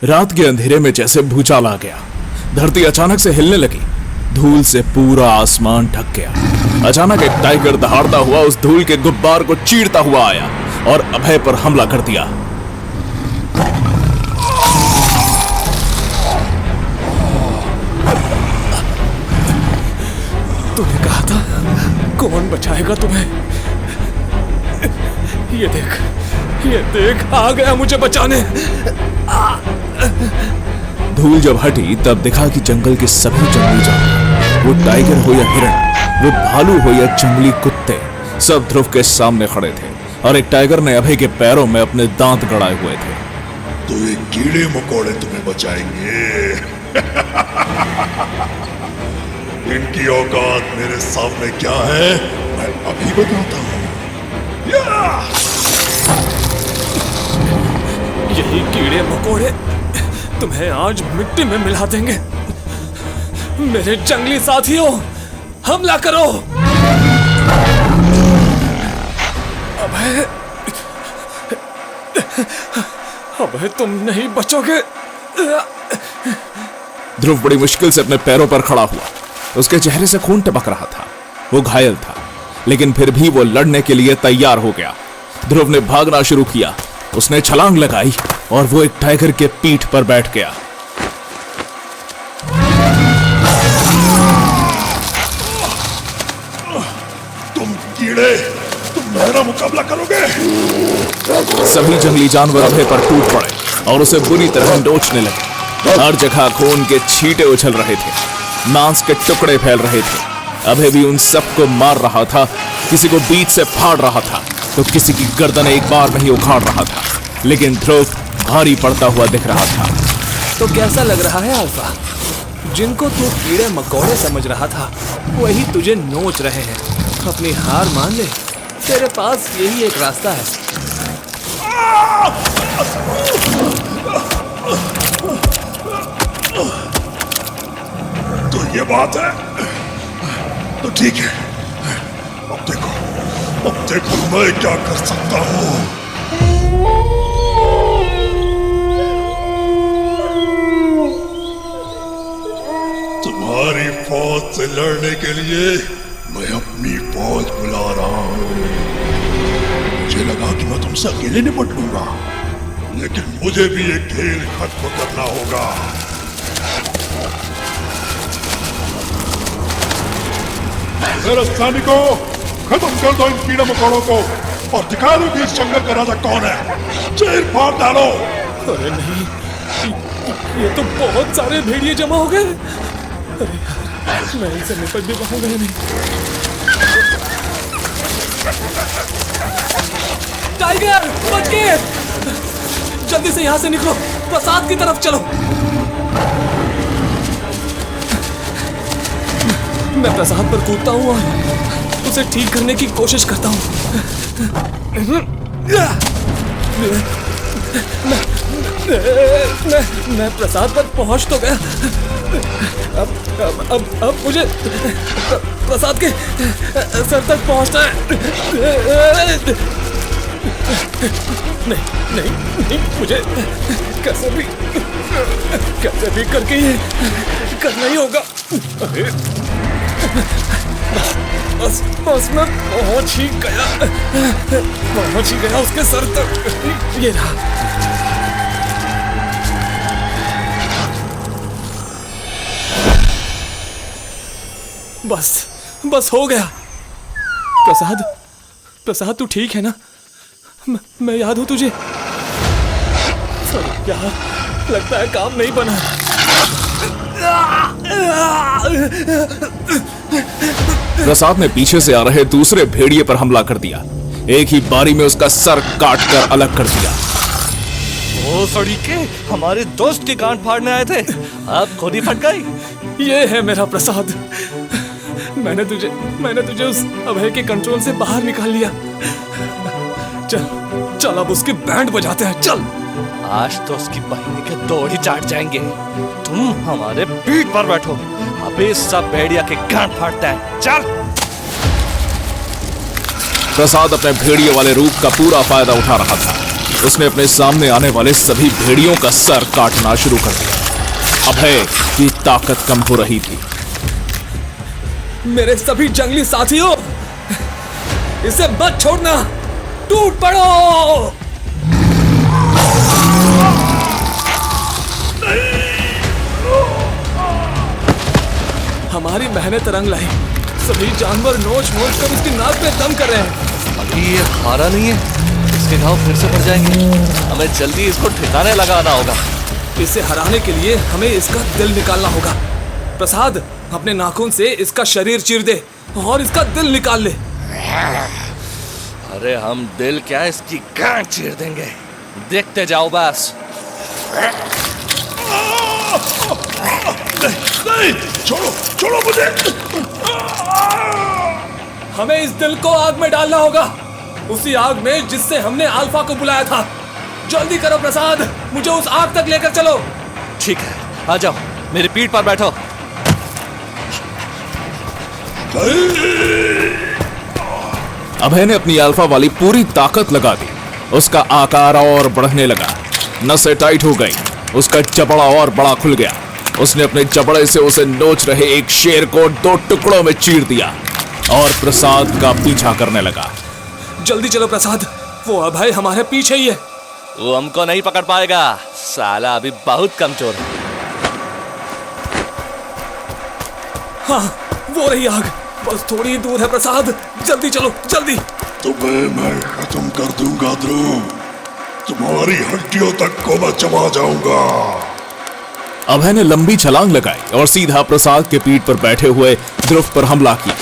रात के अंधेरे में जैसे भूचाल आ गया। धरती अचानक से हिलने लगी। धूल से पूरा आसमान ढक गया। अचानक एक टाइगर दहाड़ता हुआ उस धूल के गुब्बार को चीरता हुआ आया और अभय पर हमला कर दिया। तूने कहा था कौन बचाएगा तुम्हें? ये देख आ गया मुझे बचाने। धूल जब हटी तब दिखा कि जंगल के सभी जंगली जानवर, वो टाइगर हो या हिरण, वो भालू हो या जंगली कुत्ते, सब ध्रुव के सामने खड़े थे और एक टाइगर ने अभय के पैरों में अपने दांत गड़ाए हुए थे। तो ये कीड़े मकोड़े तुम्हें बचाएंगे। इनकी औकात मेरे सामने क्या है मैं अभी बताता हूँ। यही कीड़े मकोड़े तुम्हें आज मिट्टी में मिला देंगे। मेरे जंगली साथियों, हमला करो। अबे तुम नहीं बचोगे। ध्रुव बड़ी मुश्किल से अपने पैरों पर खड़ा हुआ। उसके चेहरे से खून टपक रहा था। वो घायल था, लेकिन फिर भी वो लड़ने के लिए तैयार हो गया। ध्रुव ने भागना शुरू किया। उसने छलांग लगाई और वो एक टाइगर के पीठ पर बैठ गया। तुम कीड़े, तुम मेरा मुकाबला करोगे? सभी जंगली जानवर अभय पर टूट पड़े और उसे बुरी तरह नोचने लगे। हर जगह खून के छींटे उछल रहे थे, मांस के टुकड़े फैल रहे थे। अभय भी उन सबको मार रहा था। किसी को बीच से फाड़ रहा था तो किसी की गर्दन एक बार में ही उखाड़ रहा था, लेकिन ध्रुव भारी पड़ता हुआ दिख रहा था। तो कैसा लग रहा है अल्फा? जिनको तू कीड़े मकोड़े समझ रहा था वही तुझे नोच रहे हैं। अपनी हार मान ले, तेरे पास यही एक रास्ता है। तो ये बात है, तो ठीक है। अब देखो मैं क्या कर सकता हूँ। तुम्हारी फौज से लड़ने के लिए मैं अपनी फौज बुला रहा हूँ। मुझे लगा कि मैं तुमसे अकेले निपट लूंगा, लेकिन मुझे भी ये खेल खत्म करना होगा। मेरे सैनिकों, खत्म कर दो इन कीड़े मकोड़ों को और दिखा दो कि इस जंगल का राजा कौन है। चीर फाड़ डालो। अरे नहीं, ये तो बहुत सारे भेड़िए जमा हो गए। अरे यार, मैं इनसे निपट भी पाऊंगा नहीं। टाइगर, बच गए। जल्दी से यहाँ से निकलो, प्रसाद की तरफ चलो। मैं प्रसाद पर कूदता हूँ और उसे ठीक करने की कोशिश करता हूँ। मैं प्रसाद पर पहुँच तो गया। अब मुझे प्रसाद के सर तक पहुँचना है। नहीं, मुझे कैसे भी करके ये करना ही होगा। बस मैं पहुंच ही गया उसके सर तक। ये रहा। बस हो गया। प्रसाद तू ठीक है ना? मैं याद हूं तुझे। यार, लगता है काम नहीं बना। प्रसाद ने पीछे से आ रहे दूसरे भेड़िए पर हमला कर दिया। एक ही बारी में उसका सर काटकर अलग कर दिया। ओ सड़ीके, हमारे दोस्त की गांठ फाड़ने आए थे, आप खुद ही फट गई। ये है मेरा प्रसाद। मैंने तुझे उस अभय के कंट्रोल से बाहर निकाल लिया। चल अब उसकी बैंड बजाते हैं। चल। आज तो उसकी बहिनी के दौड़ ही चाट जाएंगे। तुम हमारे पीठ पर बैठो, अबे सब भेड़िया के गांठ फाड़ता है। चल। प्रसाद अपने भेड़िए वाले रूप का पूरा फायदा उठा रहा था। उसने अपने सामने आने वाले सभी भेड़ियों का सर काटना शुरू कर दिया। अभय की ताकत कम हो रही थी। मेरे सभी जंगली साथियों, इसे मत छोड़ना, टूट पड़ो। हमारी मेहनत रंग लाई। सभी जानवर नोच नोच कर उसकी नाक पे दम कर रहे हैं। अभी ये हारा नहीं है, इसके घाव फिर से बढ़ जाएंगे। हमें जल्दी इसको ठिकाने लगाना होगा। इसे हराने के लिए हमें इसका दिल निकालना होगा। प्रसाद, अपने नाखून से इसका शरीर चीर दे और इसका दिल निकाल ले। अरे हम दिल क्या, इसकी गांठ चीर देंगे, देखते जाओ बस। नहीं, छोड़ो छोड़ो मुझे। हमें इस दिल को आग में डालना होगा, उसी आग में जिससे हमने अल्फा को बुलाया था। जल्दी करो प्रसाद, मुझे उस आग तक लेकर चलो। ठीक है, आ जाओ, मेरी पीठ पर बैठो। अभय ने अपनी अल्फा वाली पूरी ताकत लगा दी। उसका आकार और बढ़ने लगा, नसें टाइट हो गई, उसका जबड़ा और बड़ा खुल गया। उसने अपने जबड़े से उसे नोच रहे एक शेर को 2 टुकड़ों में चीर दिया और प्रसाद का पीछा करने लगा। जल्दी चलो प्रसाद, वो अभय हमारे पीछे ही है। वो हमको नहीं पकड़ पाएगा, साला अभी बहुत कमजोर है। हाँ, वो रही आग, बस थोड़ी ही दूर है प्रसाद, जल्दी चलो जल्दी। तुम्हें मैं खत्म कर दूंगा ध्रुव, तुम्हारी हड्डियों तक को मैं चबा जाऊंगा। अभय ने लंबी छलांग लगाई और सीधा प्रसाद के पीठ पर बैठे हुए ध्रुव पर हमला किया।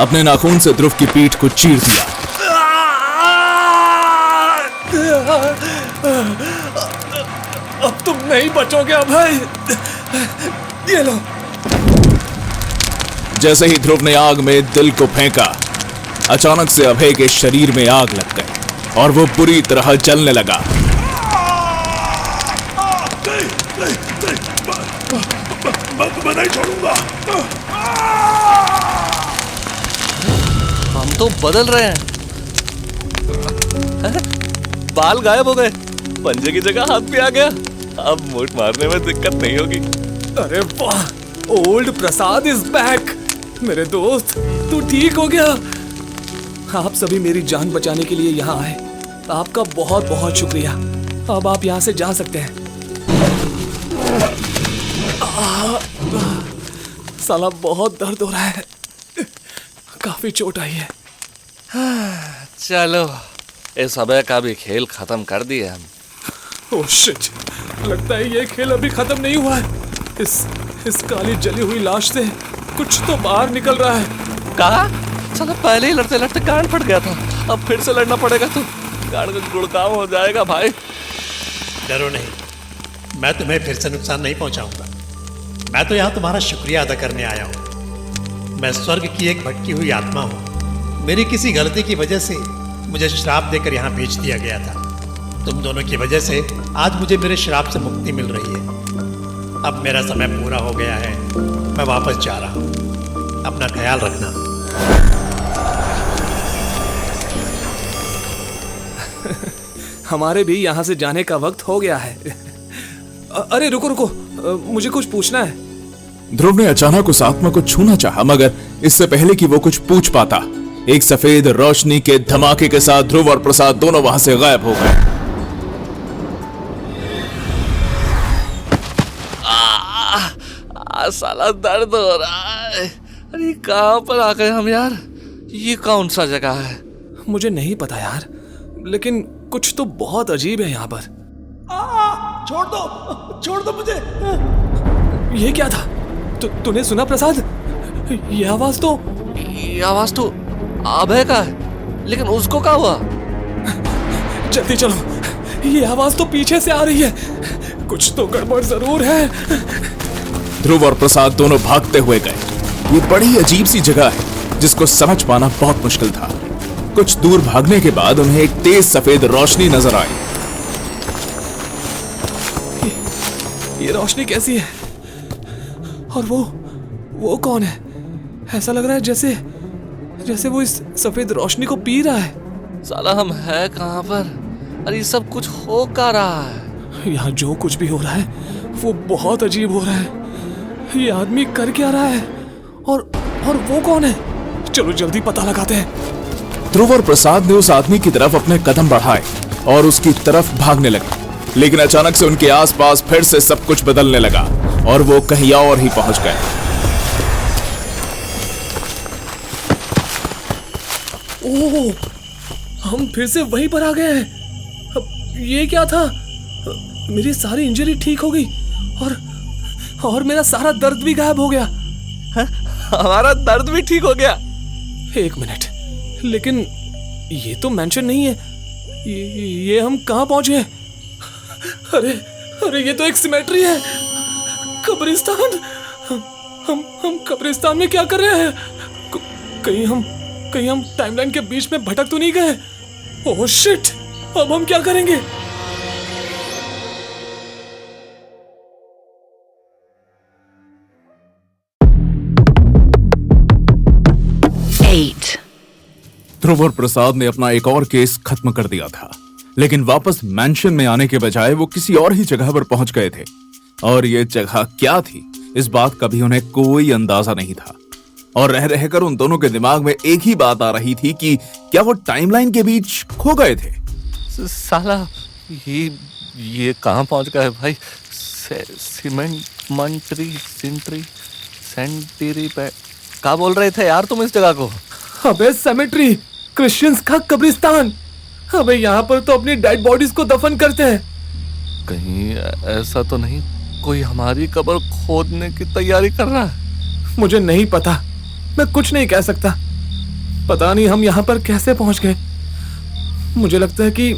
अपने नाखून से ध्रुव की पीठ को चीर दिया। अब तुम नहीं बचोगे अभय, ये लो। जैसे ही ध्रुव ने आग में दिल को फेंका, अचानक से अभय के शरीर में आग लग गई और वो बुरी तरह जलने लगा। मैं नहीं छोड़ूंगा। हम तो बदल रहे हैं। बाल गायब हो गए, पंजे की जगह हाथ भी आ गया। अब मूठ मारने में दिक्कत नहीं होगी। अरे वाह, ओल्ड प्रसाद इज बैक। मेरे दोस्त, तू ठीक हो गया। आप सभी मेरी जान बचाने के लिए यहाँ आए, आपका बहुत बहुत शुक्रिया। अब आप यहाँ से जा सकते हैं। साला बहुत दर्द हो रहा है, काफी चोट आई है। चलो, इस अभय का भी खेल खत्म कर दिए हम। ओह शिट, लगता है ये खेल अभी खत्म नहीं हुआ है। इस काली जली हुई लाश से कुछ तो बाहर निकल रहा है। कहा? साला पहले ही लड़ते लड़ते कान फट गया था, अब फिर से लड़ना पड़ेगा तो कान का गुड़काम हो जाएगा भाई। डरो नहीं, मैं तुम्हें फिर से नुकसान नहीं पहुंचाऊंगा। मैं तो यहाँ तुम्हारा शुक्रिया अदा करने आया हूँ। मैं स्वर्ग की एक भटकी हुई आत्मा हूँ। मेरी किसी गलती की वजह से मुझे श्राप देकर यहाँ भेज दिया गया था। तुम दोनों की वजह से आज मुझे मेरे श्राप से मुक्ति मिल रही है। अब मेरा समय पूरा हो गया है, मैं वापस जा रहा हूँ। अपना ख्याल रखना। हमारे भी यहाँ से जाने का वक्त हो गया है। अरे रुको रुको, मुझे कुछ पूछना है। ध्रुव ने अचानक उस आत्मा को छूना चाहा, मगर इससे पहले कि वो कुछ पूछ पाता, एक सफेद रोशनी के धमाके के साथ ध्रुव और प्रसाद दोनों वहां से गायब हो गए। साला दर्द हो रहा है। अरे कहाँ पर आ गए हम यार? ये कौन सा जगह है? मुझे नहीं पता यार, लेकिन कुछ तो बहुत अजीब है यहाँ पर। छोड़ दो मुझे। ये क्या था? तूने सुना प्रसाद? ये आवाज तो अभय का है, लेकिन उसको क्या हुआ? जल्दी चलो, ये आवाज तो पीछे से आ रही है। कुछ तो गड़बड़ जरूर है। ध्रुव और प्रसाद दोनों भागते हुए गए। ये बड़ी अजीब सी जगह है जिसको समझ पाना बहुत मुश्किल था। कुछ दूर भागने के बाद उन्हें एक तेज सफेद रोशनी नजर आई। ये रोशनी कैसी है? और वो कौन है? ऐसा लग रहा है जैसे वो इस सफेद रोशनी को पी रहा है। साला हम है कहाँ पर? अरे ये सब कुछ हो क्या रहा है? यहाँ जो कुछ भी हो रहा है वो बहुत अजीब हो रहा है। ये आदमी कर क्या रहा है और वो कौन है? चलो जल्दी पता लगाते हैं। ध्रुव और प्रसाद ने उस आदमी की तरफ अपने कदम बढ़ाए और उसकी तरफ भागने लगे, लेकिन अचानक से उनके आसपास फिर से सब कुछ बदलने लगा और वो कहीं और ही पहुंच गए। ओह, हम फिर से वहीं पर आ गए हैं। अब ये क्या था? मेरी सारी इंजरी ठीक हो गई और मेरा सारा दर्द भी गायब हो गया। हमारा दर्द भी ठीक हो गया। एक मिनट, लेकिन ये तो मेंशन नहीं है। ये हम कहाँ पहुंचे? अरे ये तो एक सिमेट्री है। कब्रिस्तान। हम कब्रिस्तान में क्या कर रहे हैं? कहीं हम टाइमलाइन के बीच में भटक तो नहीं गए? ओह शिट, अब हम क्या करेंगे? ध्रुव और प्रसाद ने अपना एक और केस खत्म कर दिया था, लेकिन वापस मैंशन में आने के बजाय वो किसी और ही जगह पर पहुंच गए थे। और ये जगह क्या थी, इस बात का भी उन्हें कोई अंदाजा नहीं था। और रह रहकर उन दोनों के दिमाग में एक ही बात आ रही थी कि क्या वो टाइमलाइन के बीच खो गए थे। साला ये कहाँ पहुंच गए भाई? सेंटरी पे क्या बोल रहे थे यार तुम इस जगह को? अबे सेमेट्री, क्रिश्चियंस का कब्रिस्तान। अबे यहाँ पर तो अपनी डेड बॉडीज को दफन करते हैं। कहीं ऐसा तो नहीं कोई हमारी कब्र खोदने की तैयारी कर रहा है? मुझे नहीं पता, मैं कुछ नहीं कह सकता। पता नहीं हम यहाँ पर कैसे पहुंच गए। मुझे लगता है कि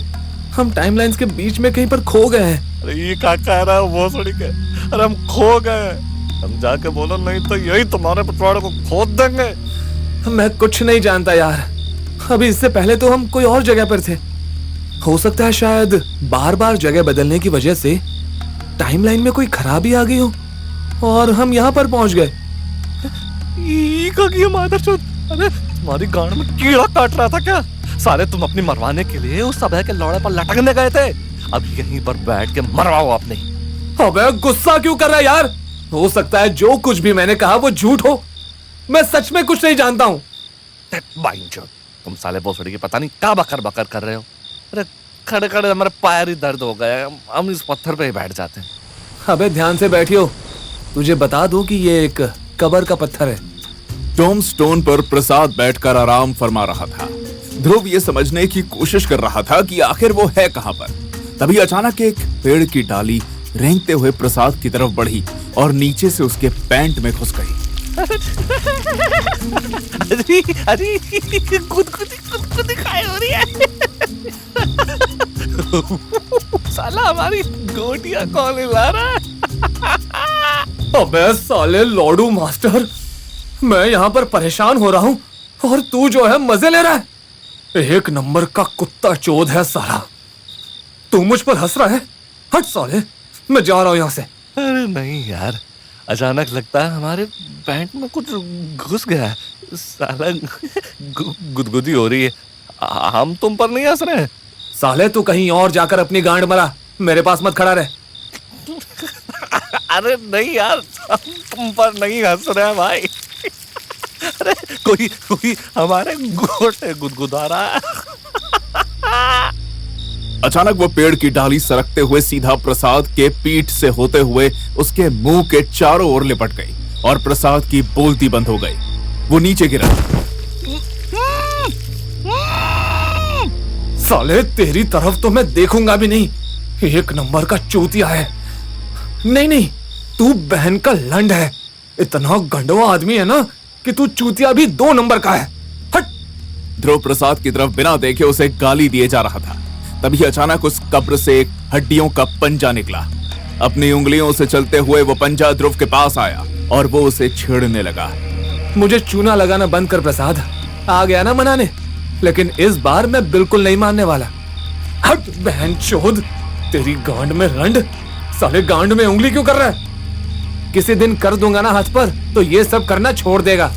हम टाइमलाइंस के बीच में कहीं पर खो गए हैं। अरे ये क्या कह रहा है वो सुन के? अरे हम खो गए। हम जाके बोलो, नहीं तो यही तुम्हारे पिछवाड़े को खोद देंगे। मैं कुछ नहीं जानता यार। अभी इससे पहले तो हम कोई और जगह पर थे। हो सकता है शायद बार बार जगह बदलने की वजह से टाइमलाइन में कोई खराबी आ गई हो और हम यहाँ पर पहुंच गए। अरे तुम्हारी गांड में कीड़ा काट रहा था क्या? सारे तुम अपनी मरवाने के लिए उस सब के लौड़े पर लटकने गए थे। अब यहीं पर बैठ के मरवाओ अपने। अबे गुस्सा क्यों कर रहा है यार? हो सकता है जो कुछ भी मैंने कहा वो झूठ हो। मैं सच में कुछ नहीं जानता हूँ। तुम साले भोसड़ी की पता नहीं क्या बकर बकर कर रहे हो। अरे खड़े खड़े हमारे पैर ही दर्द हो गए। हम इस पत्थर पे ही बैठ जाते हैं। अबे ध्यान से बैठियो। तुझे बता दूं कि ये एक कब्र का पत्थर है। टॉम स्टोन पर प्रसाद बैठकर आराम फरमा रहा था। ध्रुव ये समझने की कोशिश कर रहा था कि आखिर वो है कहां पर। तभी अचानक एक पेड़ की डाली रेंगते हुए प्रसाद की तरफ बढ़ी और नीचे से उसके पैंट में घुस गई। अरे खुद खाए हो रही है। साला हमारी गोटियां कौन हिला रहा है? अबे साले लॉर्डू मास्टर, मैं यहाँ पर परेशान हो रहा हूँ और तू जो है मजे ले रहा है। एक नंबर का कुत्ता चोद है साला। तू मुझ पर हंस रहा है? हट साले, मैं जा रहा हूँ यहाँ से। अरे नहीं यार, अचानक लगता है हमारे पैंट में कुछ घुस गया है। साला गुदगुदी हो रही है। हम तुम पर नहीं हंस रहे हैं। साले तू कहीं और जाकर अपनी गांड मरा, मेरे पास मत खड़ा रहे। अरे नहीं यार, हम तुम पर नहीं हंस रहे हैं भाई। अरे कोई हमारे गोटे गुदगुदा रहा है। अचानक वो पेड़ की डाली सरकते हुए सीधा प्रसाद के पीठ से होते हुए उसके मुंह के चारों ओर लिपट गई और प्रसाद की बोलती बंद हो गई। वो नीचे गिरा। साले तेरी तरफ तो मैं देखूंगा भी नहीं। एक नंबर का चूतिया है। नहीं, तू बहन का लंड है। इतना गंडवा आदमी है ना कि तू चूतिया भी 2 नंबर का है। हट। ध्रुव प्रसाद की तरफ बिना देखे उसे गाली दिए जा रहा था। तभी अचानक उस कब्र से एक हड्डियों का पंजा निकला। अपनी उंगलियों से चलते हुए वो पंजा ध्रुव के पास आया और वो उसे छेड़ने लगा। मुझे चूना लगाना बंद कर प्रसाद। आ गया ना मनाने, लेकिन इस बार मैं बिल्कुल नहीं मानने वाला। हट बहन चोद, तेरी गांड में रंड। साले गांड में उंगली क्यों कर रहा है? किसी दिन कर दूंगा ना हाथ पर तो ये सब करना छोड़ देगा।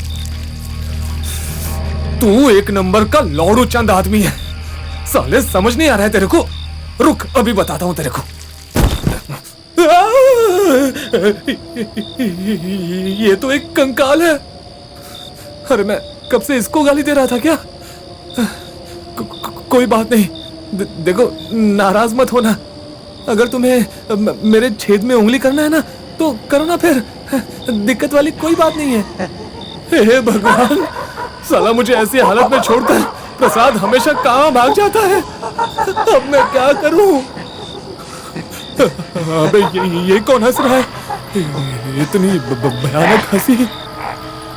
तू एक नंबर का लौड़ू चंद आदमी है। साले समझ नहीं आ रहा है तेरे को? रुक, अभी बताता हूं तेरे को। ये तो एक कंकाल है। अरे मैं कब से इसको गाली दे रहा था क्या? कोई बात नहीं। देखो, नाराज मत होना। अगर तुम्हें मेरे छेद में उंगली करना है ना तो करो ना, फिर दिक्कत वाली कोई बात नहीं है। हे भगवान, साला मुझे ऐसी हालत में छोड़कर प्रसाद हमेशा कहाँ भाग जाता है। अब मैं क्या करूं? अबे ये कौन हंस रहा है? इतनी भयानक हंसी।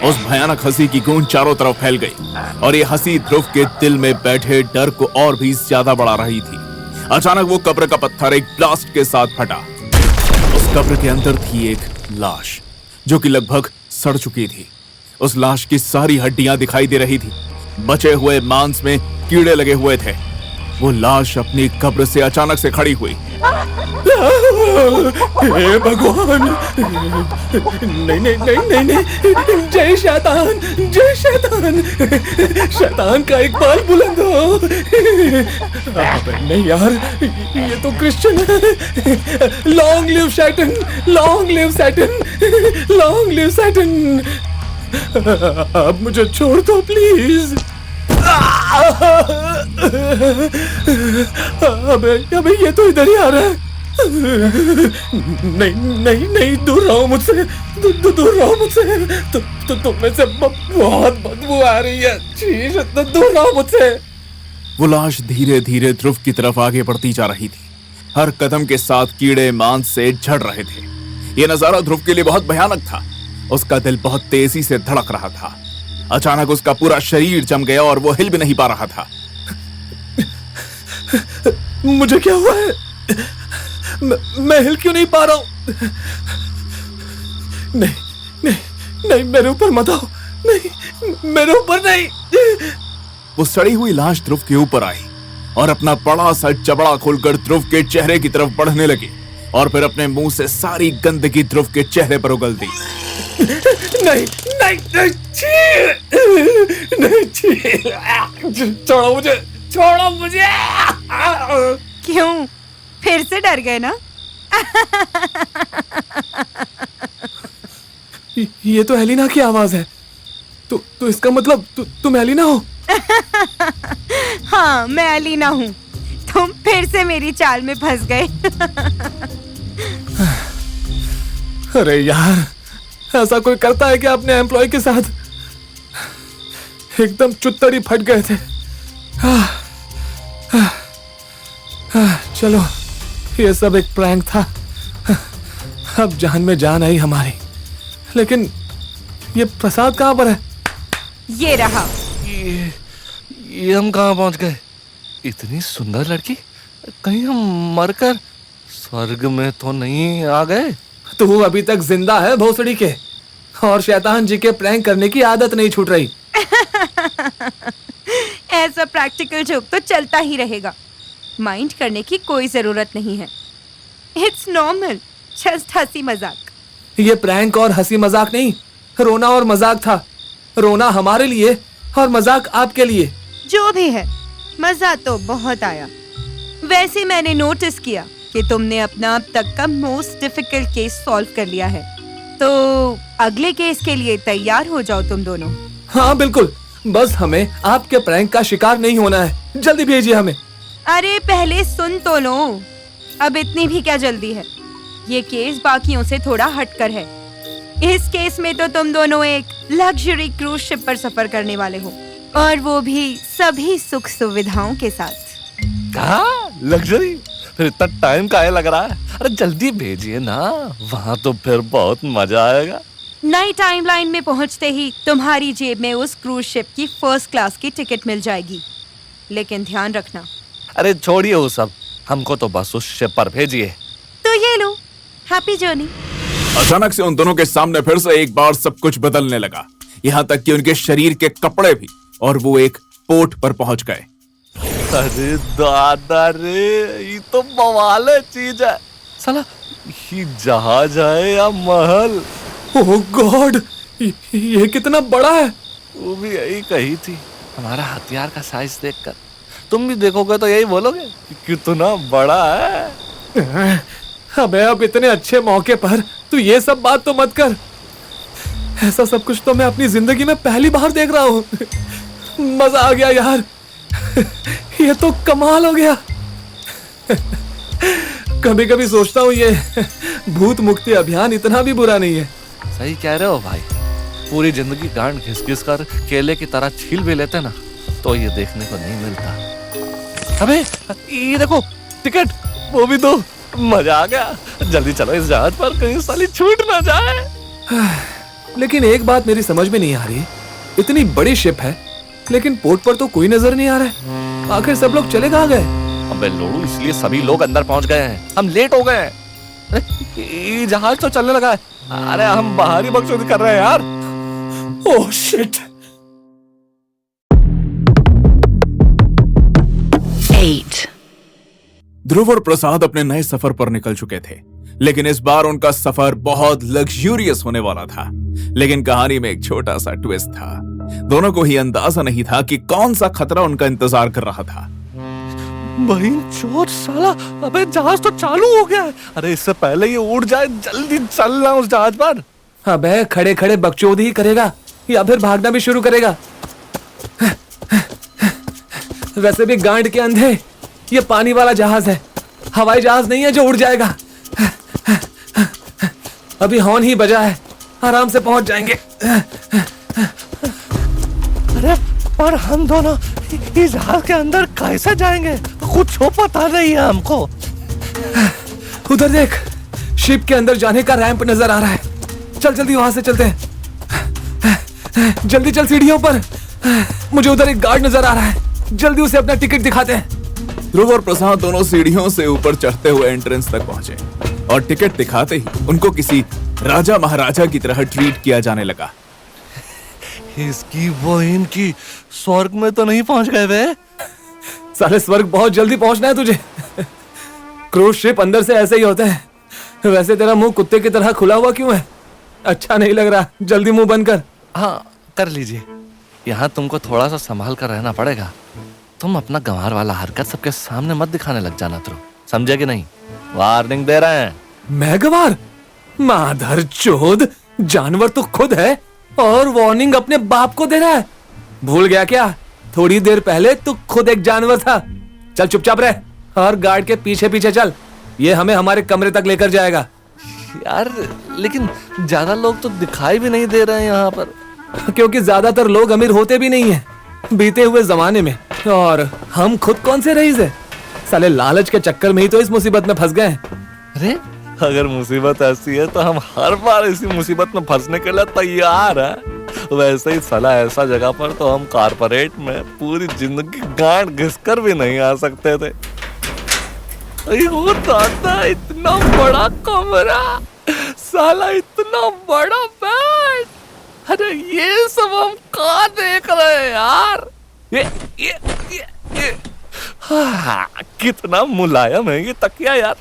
उस भयानक हंसी की गूंज चारों तरफ फैल गई और ये हंसी ध्रुव के दिल में बैठे डर को और भी ज्यादा बढ़ा रही थी। अचानक वो कब्र का पत्थर एक ब्लास्ट के साथ फटा। उस कब्र के अंदर थी एक लाश जो कि लगभग सड़ चुकी थी। उस लाश की सारी हड्डियां दिखाई दे रही थी, बचे हुए मांस में कीड़े लगे हुए थे। वो लाश अपनी कब्र से अचानक से खड़ी हुई। हे भगवान, नहीं नहीं नहीं नहीं नहीं, जय शैतान, जय शैतान, शैतान का एक बाल बुलंद हो। अबे नहीं यार, ये तो क्रिश्चियन है। लॉन्ग लिव शैतान, लॉन्ग लिव शैतान, लॉन्ग लिव शैतान। अब मुझे छोड़ दो प्लीज। अबे ये तो इधर ही आ रहा है। नहीं नहीं नहीं, दूर रहो मुझसे, दूर रहो मुझसे। तुम्हें से बहुत बदबू आ रही है। शीश, दूर रहो मुझसे। वो लाश धीरे धीरे ध्रुव की तरफ आगे बढ़ती जा रही थी। हर कदम के साथ कीड़े मांस से झड़ रहे थे। ये नजारा ध्रुव के लिए बहुत भयानक था। उसका दिल बहुत तेजी से धड़क रहा था। अचानक उसका पूरा शरीर जम गया और वो हिल भी नहीं पा रहा था। मुझे क्या हुआ है? मैं हिल क्यों नहीं पा रहा हूं? नहीं नहीं नहीं, मेरे ऊपर मत आओ। नहीं, मेरे ऊपर नहीं। वो सड़ी हुई लाश ध्रुव के ऊपर आई और अपना बड़ा सा जबड़ा खोलकर ध्रुव के चेहरे की तरफ बढ़ने लगी और फिर अपने मुंह से सारी गंदगी ध्रुव के चेहरे पर उगल दी। नहीं नहीं नहीं, छोड़ो मुझे, छोड़ो मुझे। क्यों, फिर से डर गए ना? ये तो एलिना की आवाज है। तो इसका मतलब तुम एलिना हो? हाँ, मैं एलिना हूँ। तुम फिर से मेरी चाल में फंस गए। अरे यार, ऐसा कोई करता है क्या अपने एम्प्लॉय के साथ? एकदम चुत्तड़ी फट गए थे। चलो, ये सब एक प्रैंक था। अब जान में जान आई हमारी। लेकिन ये प्रसाद कहाँ पर है? ये रहा। ये हम कहाँ पहुंच गए? इतनी सुंदर लड़की, कहीं हम मरकर स्वर्ग में तो नहीं आ गए? तू अभी तक जिंदा है भोसड़ी के, और शैतान जी के प्रैंक करने की आदत नहीं छूट रही। ऐसा प्रैक्टिकल जोक तो चलता ही रहेगा। माइंड करने की कोई जरूरत नहीं है। इट्स नॉर्मल, जस्ट हंसी मजाक। ये प्रैंक और हंसी मजाक नहीं, रोना और मजाक था। रोना हमारे लिए और मजाक आपके लिए। जो भी है, मजा तो बहुत आया। वैसे मैंने नोटिस किया कि तुमने अपना अब तक का मोस्ट डिफिकल्ट केस सॉल्व कर लिया है, तो अगले केस के लिए तैयार हो जाओ तुम दोनों। हाँ बिल्कुल, बस हमें आपके प्रैंक का शिकार नहीं होना है। जल्दी भेजिए हमें। अरे पहले सुन तो लो, अब इतनी भी क्या जल्दी है? ये केस बाकियों से थोड़ा हटकर है। इस केस में तो तुम दोनों एक लग्जरी क्रूज शिप पर सफर करने वाले हो, और वो भी सभी सुख सुविधाओं के साथ। हाँ, लग्जरी? फिर इतना टाइम काहे लग रहा है? अरे जल्दी भेजिए ना, वहाँ तो फिर बहुत मजा आएगा। नई टाइमलाइन में पहुंचते ही तुम्हारी जेब में उस क्रूज शिप की फर्स्ट क्लास की टिकट मिल जाएगी। लेकिन ध्यान रखना। अरे छोड़िए वो सब, हमको तो बस उस शिप पर भेजिए। तो ये लो, हैप्पी जर्नी। अचानक से उन दोनों के सामने फिर से एक बार सब कुछ बदलने लगा, यहाँ तक कि उनके शरीर के कपड़े भी, और वो एक पोर्ट पर पहुंच गए। अरे दादा रे, ये तो बवाल चीज है। साला, ये जहाज है या महल? ओह गॉड, ये कितना बड़ा है। वो भी यही कही थी, हमारा हथियार का साइज देखकर। तुम भी देखोगे तो यही बोलोगे कि कितना बड़ा है। अबे अब इतने अच्छे मौके पर तू ये सब बात तो मत कर। ऐसा सब कुछ तो मैं अपनी जिंदगी में पहली बार देख रहा हूँ। मजा आ गया यार, ये तो कमाल हो गया। कभी कभी सोचता हूँ ये भूत मुक्ति अभियान इतना भी बुरा नहीं है। सही कह रहे हो भाई, पूरी जिंदगी गांड घिस घिस कर केले की तरह छील भी लेते ना तो ये देखने को नहीं मिलता। अबे ये देखो टिकट, वो भी दो। मजा आ गया। जल्दी चलो इस जहाज पर, कहीं साली छूट ना जाए। लेकिन एक बात मेरी समझ में नहीं आ रही, इतनी बड़ी शिप है लेकिन पोर्ट पर तो कोई नजर नहीं आ रहा है। आखिर सब लोग चले कहाँ गए? अबे लोड़ू, इसलिए सभी लोग अंदर पहुंच गए हैं, हम लेट हो गए हैं। अरे, ये जहाज तो चलने लगा है। अरे हम बाहरी बकचोदी कर रहे हैं यार। Oh shit. 8. ध्रुव और प्रसाद अपने नए सफर पर निकल चुके थे, लेकिन इस बार उनका सफर बहुत लग्जूरियस होने वाला था। लेकिन कहानी में एक छोटा सा ट्विस्ट था। दोनों को ही अंदाजा नहीं था कि कौन सा खतरा उनका इंतजार कर रहा था। बहन चोट साला, अबे जहाज तो चालू हो गया है। अरे इससे पहले ये उड़ जाए, जल्दी चलना उस जहाज पर। अबे खड़े खड़े बकचोदी ही करेगा या फिर भागना भी शुरू करेगा? वैसे भी गांड के अंधे, ये पानी वाला जहाज है, हवाई जहाज नहीं है जो उड़ जाएगा। अभी हॉर्न ही बजा है, आराम से पहुंच जाएंगे। अरे पर हम दोनों इस जहाज के अंदर कैसे जाएंगे? कुछ पता नहीं है हमको। उधर देख, शिप के अंदर जाने का रैंप नजर आ रहा है। चल जल्दी वहां से चलते हैं। जल्दी चल सीढ़ियों पर। मुझे उधर एक गार्ड नजर आ रहा है, जल्दी उसे अपना टिकट दिखाते हैं। ध्रुव और प्रसाद दोनों सीढ़ियों से ऊपर चढ़ते हुए एंट्रेंस तक पहुंचे और टिकट दिखाते ही उनको किसी राजा महाराजा की तरह ट्रीट किया जाने लगा। इसकी बहन की, स्वर्ग में तो नहीं पहुंच गए वे? साले स्वर्ग बहुत जल्दी पहुंचना है तुझे। क्रूज शिप अंदर से ऐसे ही होता है। वैसे तेरा मुंह कुत्ते की तरह खुला हुआ क्यों है? अच्छा नहीं लग रहा, जल्दी मुंह बंद कर। हाँ कर लीजिए। यहाँ तुमको थोड़ा सा संभाल कर रहना पड़ेगा। तुम अपना गंवार वाला हरकत सबके सामने मत दिखाने लग जाना ध्रुव, समझे कि नहीं? वार्निंग दे रहे हैं। मैं गंवार? माधर चोद, जानवर तो खुद है और वार्निंग अपने बाप को दे रहा है। भूल गया क्या? थोड़ी देर पहले तू खुद एक जानवर था। चल चुपचाप रह और गार्ड के पीछे पीछे चल, ये हमें हमारे कमरे तक लेकर जाएगा। यार लेकिन ज्यादा लोग तो दिखाई भी नहीं दे रहे हैं यहाँ पर। क्योंकि ज्यादातर लोग अमीर होते भी नहीं हैं बीते हुए जमाने में, और हम खुद कौन से रईस हैं? साले लालच के चक्कर में ही तो इस मुसीबत में फंस गए हैं। अरे अगर मुसीबत ऐसी है तो हम हर बार इसी मुसीबत में फंसने के लिए तैयार हैं। वैसे ही साला ऐसा जगह पर तो हम कारपोरेट में पूरी जिंदगी गांड घिसकर भी नहीं आ सकते थे। दादा इतना बड़ा कमरा, साला इतना बड़ा बेड। अरे ये सब हम कहाँ देख रहे हैं यार? ये कितना मुलायम है ये तकिया यार,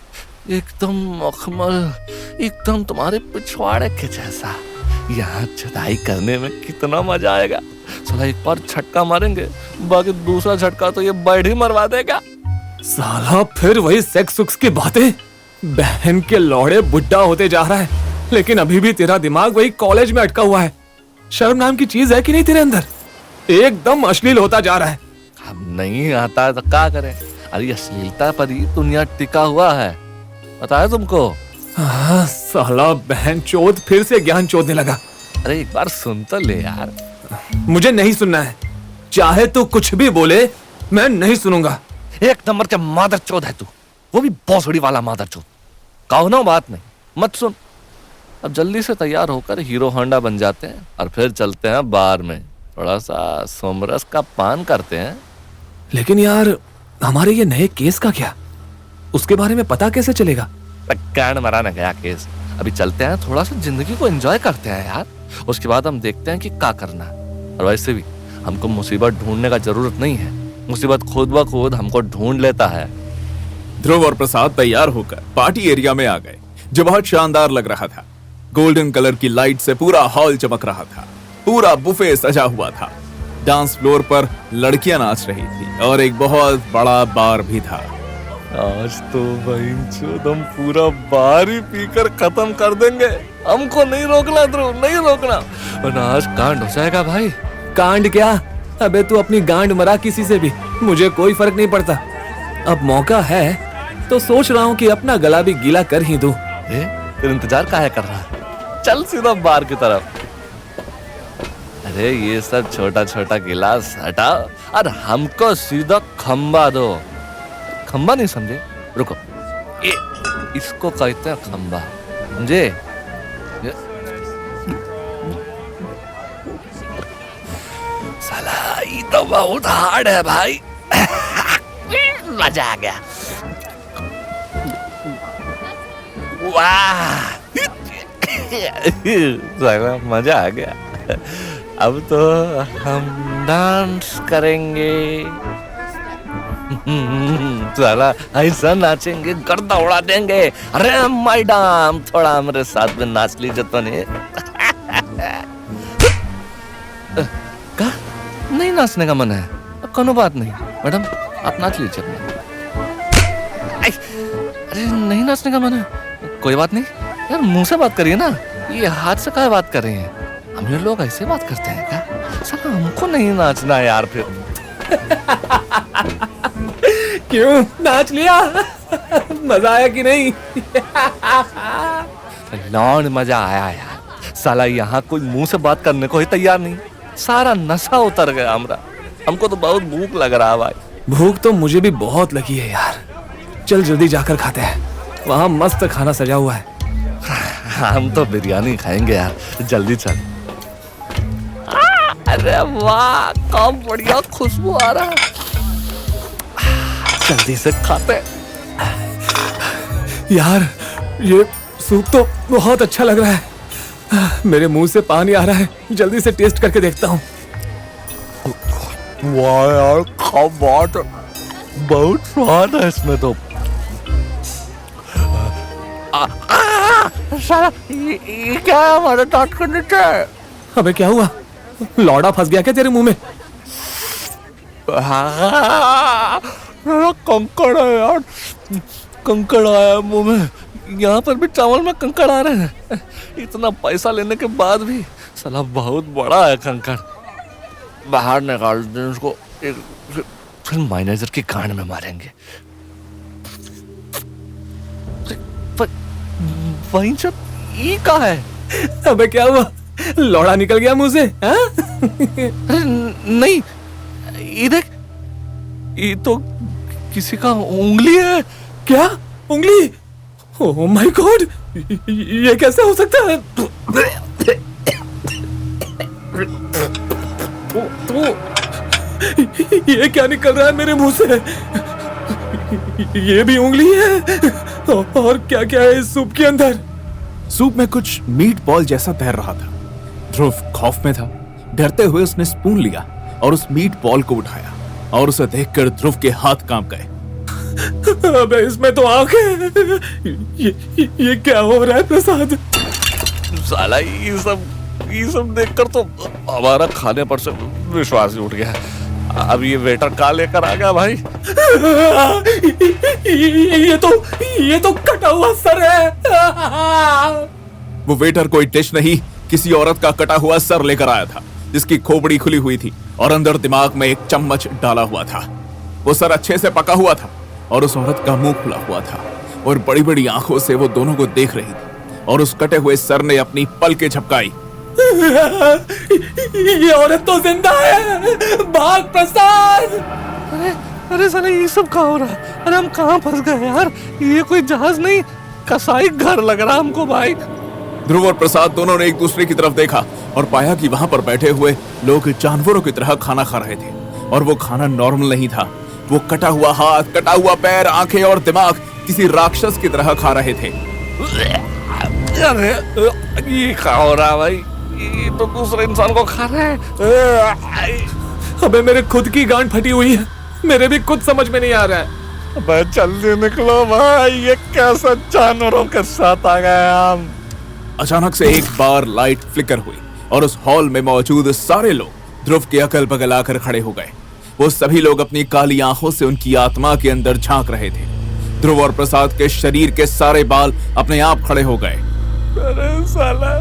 एकदम मखमल, एकदम तुम्हारे पिछवाड़े के जैसा। यहाँ चटाई करने में कितना मजा आएगा। साला एक बार झटका मारेंगे, बाकी दूसरा झटका तो ये बेड ही मरवा देगा। साला फिर वही सेक्स सुक्स की बातें। बहन के लौड़े बुढ़ा होते जा रहा है, लेकिन अभी भी तेरा दिमाग वही कॉलेज में अटका हुआ है। शर्म नाम की चीज है कि नहीं तेरे अंदर? एकदम अश्लील होता जा रहा है। अब नहीं आता तो क्या करें? अरे अश्लीलता पर ही दुनिया टिका हुआ है, पता है तुमको? साला बहन चोद फिर से ज्ञान चोदने लगा। अरे एक बार सुन तो ले यार। मुझे नहीं सुनना है, चाहे तू कुछ भी बोले मैं नहीं सुनूंगा। एक नंबर के मादरचोद है तू, वो भी भोसड़ी वाला मादरचोद। कहो ना बात नहीं, मत सुन। अब जल्दी से तैयार होकर हीरो होंडा बन जाते हैं और फिर चलते हैं बार में, थोड़ा सा सोमरस का पान करते हैं। लेकिन यार हमारे ये नए केस का क्या? उसके बारे में पता कैसे चलेगा? कैंड मरा न गया केस। अभी चलते हैं, थोड़ा सा जिंदगी को एंजॉय करते हैं यार, उसके बाद हम देखते हैं कि क्या करना है। और वैसे भी हमको मुसीबत ढूंढने का जरूरत नहीं है, मुसीबत खुद ब खुद हमको ढूंढ लेता है। ध्रुव और प्रसाद तैयार होकर पार्टी एरिया में आ गए, जो बहुत शानदार लग रहा था। गोल्डन कलर की लाइट से पूरा हॉल चमक रहा था, पूरा बुफे सजा हुआ था। डांस फ्लोर पर लड़कियां नाच रही थी और एक बहुत बड़ा बार भी था। आज तो भाई हम पूरा बार ही पीकर खत्म कर देंगे। हमको नहीं रोकना ध्रुव, नहीं रोकना, वरना आज कांड हो जाएगा भाई। कांड क्या? अबे तू अपनी गांड मरा किसी से भी, मुझे कोई फर्क नहीं पड़ता। अब मौका है तो सोच रहा हूँ कि अपना गला भी गीला कर ही दूं। फिर इंतजार काहे कर रहा है? चल सीधा बार की तरफ। अरे ये सब छोटा छोटा गिलास हटा और हमको सीधा खंबा दो। खंबा नहीं समझे? रुको, ये इसको कहते हैं खंबा, समझे? साला ये तो बहुत हार्ड है भाई। मजा आ गया। वाह, साला मजा आ गया। अब तो हम डांस करेंगे। साला ऐसा नाचेंगे, गर्दा उड़ा देंगे। अरे मैडम, थोड़ा हमारे साथ में नाच लीजिए तो नहीं। का नहीं नाचने का मन है? कोनो बात नहीं मैडम, आप नाच लीजिए अपना। अरे नहीं नाचने का मन है, कोई बात नहीं यार, मुंह से बात करिए ना। ये हाथ से क्या बात कर रहे हैं? हम ये लोग ऐसे बात करते हैं क्या? साला हमको नहीं नाचना यार फिर। क्यों, नाच लिया? मजा आया कि नहीं? लौंड मजा आया यार। साला यहाँ कोई मुंह से बात करने को ही तैयार नहीं। सारा नशा उतर गया हमरा। हमको तो बहुत भूख लग रहा है भाई। भूख तो मुझे भी बहुत लगी है यार। चल जल्दी जाकर खाते हैं, वहाँ मस्त खाना सजा हुआ है। हम तो बिरयानी खाएंगे यार, जल्दी चल। अरे वाह, क्या बढ़िया खुशबू आ रहा है। जल्दी से खाते। यार ये सूप तो बहुत अच्छा लग रहा है। मेरे मुंह से पानी आ रहा है, जल्दी से टेस्ट करके देखता हूँ। वाह यार, क्या बात है, बहुत स्वाद है इसमें तो। साला ये क्या है हमारे दांत के नीचे? अबे क्या हुआ, लौड़ा फंस गया क्या तेरे मुंह में? कंकड़ है यार, कंकड़ आया मुंह में। यहाँ पर भी चावल में कंकड़ आ रहे हैं। इतना पैसा लेने के बाद भी साला बहुत बड़ा है कंकड़। बाहर निकाल दें उसको, फिर मैनेजर की कान में मारेंगे। वहीं जब ये का है? अबे क्या हुआ, लौड़ा निकल गया मुंह से? अरे नहीं, ये देख, ये तो किसी का उंगली है। क्या उंगली? ओह माय गॉड, ये कैसे हो सकता है? तो ये क्या निकल रहा है मेरे मुंह से? ये भी उंगली है? और क्या क्या है इस सूप के अंदर? सूप में कुछ मीट बॉल जैसा तैर रहा था। ध्रुव खौफ में था। डरते हुए उसने स्पून लिया और उस मीट बॉल को उठाया और उसे देखकर ध्रुव के हाथ कांप गए। अबे इसमें तो आंख है। ये क्या हो रहा है प्रसाद? साला ये सब देखकर तो हमारा खाने पर से विश्वास ही उठ गया। अब ये वेटर का लेकर आ गया भाई। ये तो कटा हुआ सर है। वो वेटर कोई डिश नहीं, किसी औरत का कटा हुआ सर लेकर आया था, जिसकी खोपड़ी खुली हुई थी और अंदर दिमाग में एक चम्मच डाला हुआ था। वो सर अच्छे से पका हुआ था और उस औरत का मुंह खुला हुआ था और बड़ी बड़ी आंखों से वो दोनों को देख रही थी और उस कटे हुए सर ने अपनी पलकें झपकाई। ये औरत तो जिंदा है। भाग प्रसाद। अरे साला ये सब क्या हो रहा है? अरे हम कहाँ फंस गए यार? ये कोई जहाज नहीं, कसाई घर लग रहा हमको भाई। ध्रुव और प्रसाद दोनों ने एक दूसरे की तरफ देखा और पाया कि वहां पर बैठे हुए लोग जानवरों की तरह खाना खा रहे थे और वो खाना नॉर्मल नहीं था। वो कटा हुआ हाथ, कटा हुआ पैर, आंखें और दिमाग किसी राक्षस की तरह खा रहे थे। अरे ये क्या हो रहा है भाई? ये तो दूसरे इंसान को खा रहा है। अबे मेरे खुद की गांड फटी हुई है, मेरे भी कुछ समझ में नहीं आ रहा है। अबे जल्दी निकलो भाई, ये कैसा जानवरों के साथ आ गए हम? अचानक से एक बार लाइट फ्लिकर हुई और उस हॉल में मौजूद सारे लोग ध्रुव के अकल बगल आकर खड़े हो गए। वो सभी लोग अपनी काली आंखों से उनकी आत्मा के अंदर झांक रहे थे। ध्रुव और प्रसाद के शरीर के सारे बाल अपने आप खड़े हो गए। अरे साला,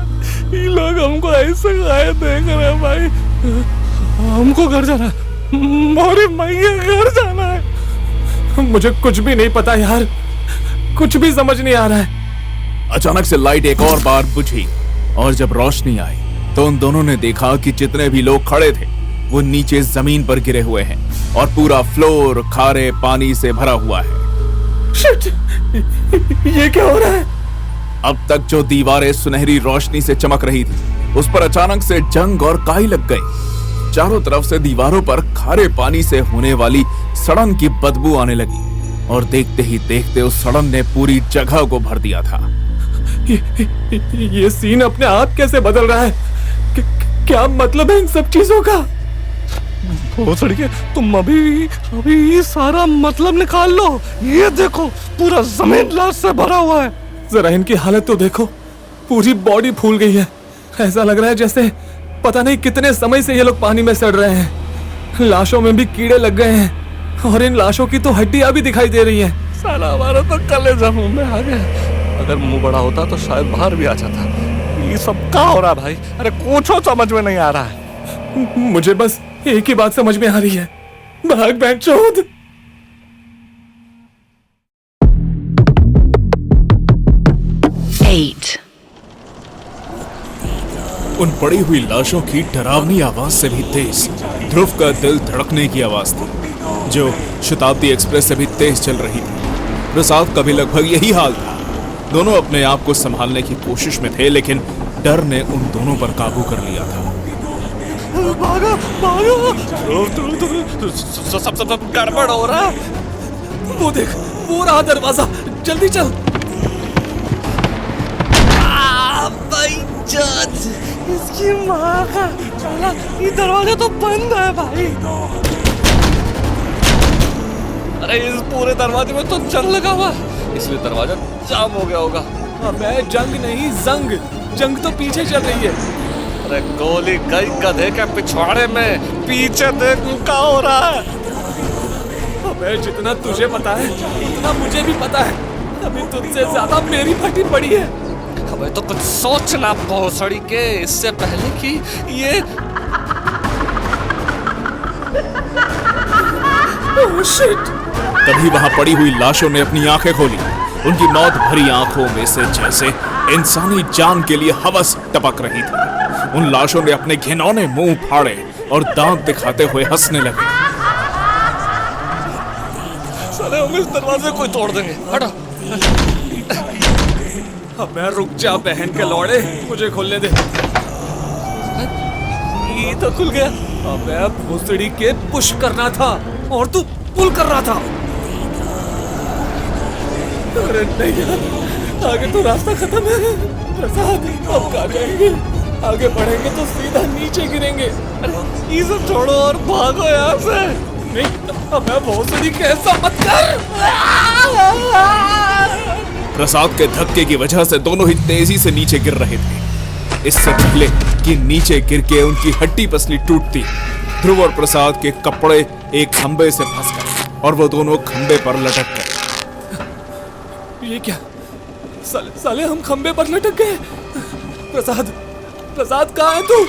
ये लोग हमको ऐसे गायब देख रहे हैं भाई। हमको घर जाना है, मोरी मैया घर जाना है। मुझे कुछ भी नहीं पता यार, कुछ भी समझ नहीं आ रहा है। अचानक से लाइट एक और बार बुझी और जब रोशनी आई तो उन दोनों ने देखा कि जितने भी लोग खड़े थे वो नीचे जमीन पर गिरे हुए हैं और पूरा फ्लोर खारे पानी से भरा हुआ है। शिट, ये क्या हो रहा है? अब तक जो दीवारें सुनहरी रोशनी से चमक रही थी उस पर अचानक से जंग और काई लग गई। चारों तरफ से दीवारों पर खारे पानी से होने वाली सड़न की बदबू आने लगी और देखते ही देखते उस सड़न ने पूरी जगह को भर दिया था। ये सीन अपने आप कैसे बदल रहा है? क्या मतलब है इन सब चीजों का? भोसड़ी, तुम अभी सारा मतलब निकाल लो। ये देखो, पूरा जमीन लाश से भरा हुआ है। जरा इनकी हालत तो देखो, पूरी बॉडी फूल गई है। ऐसा लग रहा है जैसे पता नहीं कितने समय से ये लोग पानी में सड़ रहे हैं। लाशों में भी कीड़े लग गए हैं और इन लाशों की तो हड्डियां भी दिखाई दे रही हैं। साला हमारा तो कलेजा मुंह में आ गया। अगर मुंह बड़ा होता तो शायद बाहर भी आ जाता। ये सब क्या हो रहा है भाई? अरे कुछ समझ में नहीं आ रहा है। मुझे बस एक ही बात समझ में आ रही है, भाग बैंचोद। उन पड़ी हुई लाशों की डरावनी आवाज से भी तेज ध्रुव का दिल धड़कने की आवाज थी, जो शताब्दी एक्सप्रेस से भी तेज चल रही थी। प्रसाद का भी लगभग यही हाल था। दोनों अपने आप को संभालने की कोशिश में थे, लेकिन डर ने उन दोनों पर काबू कर लिया था। भागो भागो, सब गड़बड़ हो रहा है। वो देख, वो रहा दरवाजा, जल्दी चल। इसकी माँ का साला, ये दरवाजा तो बंद है भाई। अरे इस पूरे दरवाजे में तो जंग लगा हुआ, इसलिए दरवाजा जाम हो गया होगा। अबे जंग नहीं, जंग। जंग तो पीछे चल रही है। अरे गोली गई गधे के पिछवाड़े में, पीछे देख क्या हो रहा है। अबे जितना तुझे पता है उतना मुझे भी पता है। अभी तुझसे ज्यादा मेरी फटी पड़ी है। अबे तो कुछ सोचना भोसड़ी के, इससे पहले कि ये ओह शिट। तभी वहां पड़ी हुई लाशों ने अपनी आंखें खोली। उनकी मौत भरी आंखों में से जैसे इंसानी जान के लिए हवस टपक रही थी। उन लाशों ने अपने घिनौने मुंह फाड़े और दांत दिखाते हुए हंसने लगे। साले हम इस दरवाजे को तोड़ देंगे, हटो। अबे रुक जा बहन के लौड़े, मुझे खोलने दे। ये तो खुल गया। अबे भोसड़ी के पुश करना था और तू पुल कर रहा था। अरे नहीं यार, आगे तो रास्ता खत्म है। प्रसाद, अब कहाँ जाएंगे? आगे बढ़ेंगे तो सीधा नीचे गिरेंगे। अरे ये सब छोड़ो और भागो यहाँ से। नहीं, अबे भोसड़ी के ऐसा मत कर। प्रसाद के धक्के की वजह से दोनों ही तेजी से नीचे गिर रहे थे। इससे पहले कि नीचे गिर के उनकी हड्डी पसली टूटती, ध्रुव और प्रसाद के कपड़े एक खंबे से फंस गए और वो दोनों खंबे पर लटक गए। ये क्या? साले हम खंबे पर लटक गए। प्रसाद कहाँ है तू?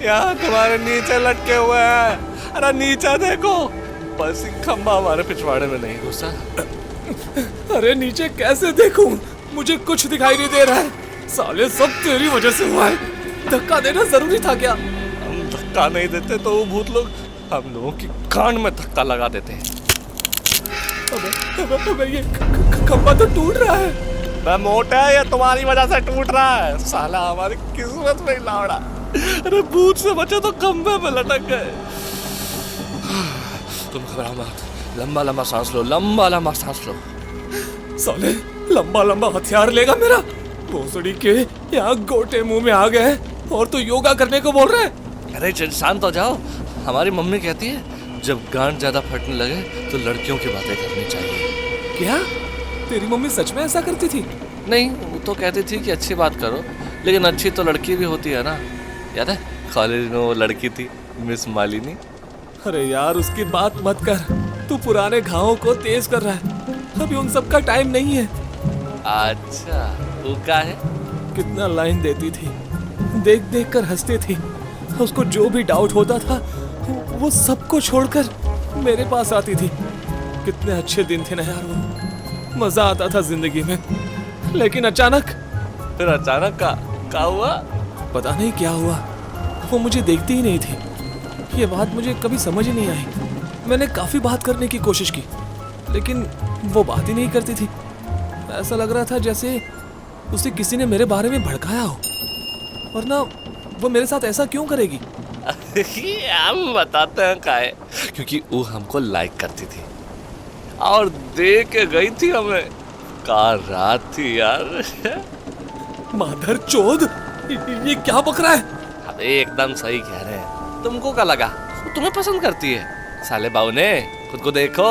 यहाँ तुम्हारे नीचे लटके हुए हैं। अरे नीचे देखो, बस खंबा हमारे पिछवाड़े में नहीं घुसा। अरे नीचे कैसे देखूं? मुझे कुछ दिखाई नहीं दे रहा है। साले सब तेरी वजह से हुआ है। धक्का देना जरूरी था क्या? हम धक्का नहीं देते तो वो भूत लोग हम लोगों की कान में धक्का लगा देते हैं। अबे ये खंबा तो टूट रहा है। मैं मोटा है या तुम्हारी वजह से टूट रहा है? साला हमारी किस्मत में लावड़ा। अरे भूत से बचे तो खंबे में लटक गए। तुम घबराओ मत, लंबा लंबा सांस लो, लंबा लंबा सांस लो। साले लंबा लंबा हथियार लेगा मेरा। भोसड़ी के यहाँ गोटे मुंह में आ गए और तू योगा करने को बोल रहा है? अरे इंसान तो जाओ। हमारी मम्मी कहती है जब गांठ ज्यादा फटने लगे तो लड़कियों की बातें करनी चाहिए। क्या तेरी मम्मी सच में ऐसा करती थी? नहीं, वो तो कहती थी कि अच्छी बात करो, लेकिन अच्छी तो लड़की भी होती है ना। याद है कॉलेज में वो लड़की थी, मिस मालिनी? अरे यार उसकी बात मत कर, तू पुराने घावों को तेज कर रहा है। अभी उन सब का टाइम नहीं है। अच्छा, वो क्या है? कितना लाइन देती थी, देख देख कर हंसती थी। उसको जो भी डाउट होता था वो सबको छोड़कर मेरे पास आती थी। कितने अच्छे दिन थे ना यार वो, मजा आता था जिंदगी में। लेकिन अचानक, फिर अचानक क्या हुआ? पता नहीं क्या हुआ, वो मुझे देखती ही नहीं थी। ये बात मुझे कभी समझ ही नहीं आई। मैंने काफी बात करने की कोशिश की, लेकिन वो बात ही नहीं करती थी। ऐसा लग रहा था जैसे उसे किसी ने मेरे बारे में भड़काया हो, वरना वो मेरे साथ ऐसा क्यों करेगी? हम बताते हैं का है, क्योंकि वो हमको लाइक करती थी और दे के गई थी हमें। का रात थी यार। माधर चोद, ये क्या बक रहा है? अबे एकदम सही कह रहे हैं। तुमको क्या लगा वो तुम्हें पसंद करती है? साले बाऊ ने खुद को देखो,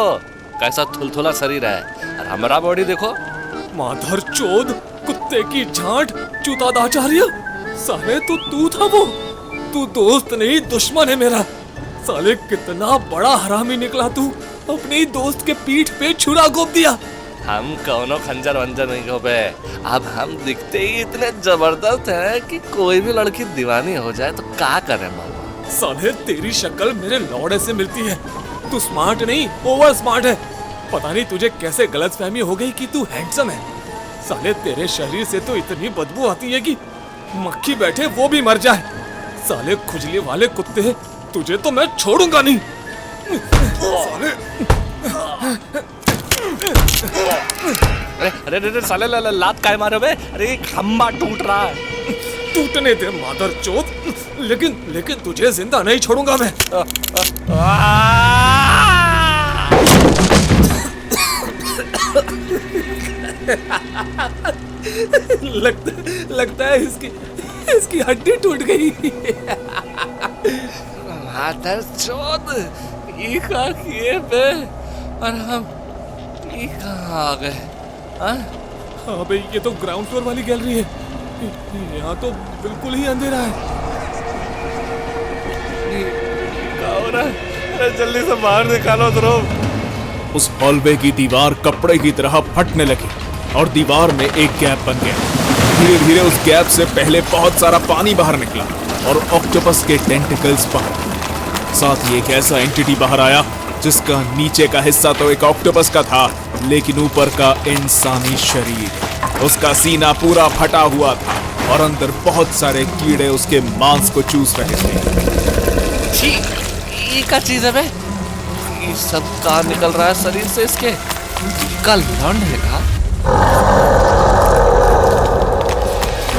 कैसा थुलथुला शरीर है, और हमारा बॉडी देखो। माधर चोद, कुत्ते की झांट, चूतादाचार्य। साले तू था वो, तू दोस्त नहीं दुश्मन है मेरा। साले कितना बड़ा हरामी निकला तू, अपने ही दोस्त के पीठ पे छुरा घोंप दिया। हम कौनो खंजर वंजर नहीं हो बे। अब हम दिखते ही इतने जबरदस्त हैं कि कोई भी लड़की दीवानी हो जाए तो क्या करे मामा। साले तेरी शक्ल मेरे लौड़े से मिलती है। तू स्मार्ट नहीं, ओवर स्मार्ट है। पता नहीं तुझे कैसे गलतफहमी हो गई कि तू हैंडसम है। साले तेरे शरीर से तो इतनी बदबू आती है कि मक्खी बैठे वो भी मर जाए। साले खुजली वाले कुत्ते, तुझे तो मैं छोड़ूंगा नहीं। साले अरे अरे अरे साले लात काय मारे बे? अरे खम्बा टूट रहा है। टूटने दे मादर चोद, लेकिन तुझे जिंदा नहीं छोड़ूंगा मैं। लगता है इसकी हड्डी टूट गई। मादर चोद, ये क्या किए बे? और हम ये कहाँ आ गए? हाँ भाई, ये तो ग्राउंड फ्लोर वाली गैलरी है। यहाँ तो बिल्कुल ही अंधेरा है। क्या हो रहा है? अरे जल्दी से बाहर निकालो ध्रुव। उस हॉलवे की दीवार कपड़े की तरह फटने लगी और दीवार में एक गैप बन गया। धीरे धीरे उस गैप से पहले बहुत सारा पानी बाहर निकला और ऑक्टोपस के टेंटिकल्स बाहर। साथ ही एक ऐसा एंटिटी बाहर आया जिसका नीचे का हिस्सा तो एक ऑक्टोपस का था, लेकिन ऊपर का इंसानी शरीर। उसका सीना पूरा फटा हुआ था और अंदर बहुत सारे कीड़े उसके मांस को चूस रहे थे। छी, ये क्या चीज है बे? ये सब कहाँ निकल रहा है शरीर से इसके? कल लौंड है का?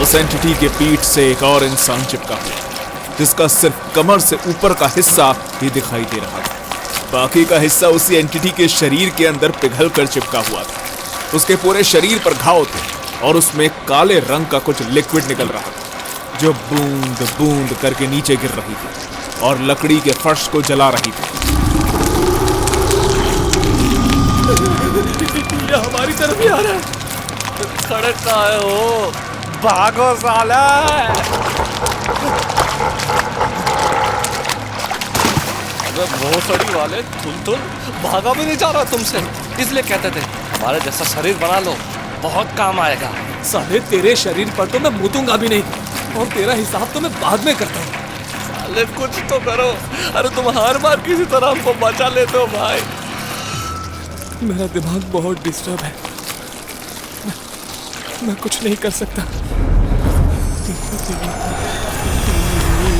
उस एंटिटी के पीठ से एक और इंसान चिपका हुआ, जिसका सिर्फ कमर से ऊपर का हिस्सा ही दिखाई दे रहा था। बाकी का हिस्सा उसी एंटिटी के शरीर के अंदर पिघल कर चिपका हुआ था। उसके पूरे शरीर पर घाव थे और उसमें काले रंग का कुछ लिक्विड निकल रहा था, जो बूंद बूंद करके नीचे गिर रही थी और लकड़ी के फर्श को जला रही थी। ये हमारी तरफ ही आ रहा है। खड़े कहाँ हो? भागो साला! अबे भोसड़ी वाले, तुल भागा भी नहीं जा रहा तुमसे। इसलिए कहते थे हमारे जैसा शरीर बना लो, बहुत काम आएगा। साले तेरे शरीर पर तो मैं मुतूंगा भी नहीं, और तेरा हिसाब तो मैं बाद में करता हूँ। साले कुछ तो करो। अरे तुम हार मार किसी तरह हमको बचा लेते हो भाई। मेरा दिमाग बहुत डिस्टर्ब है, मैं कुछ नहीं कर सकता।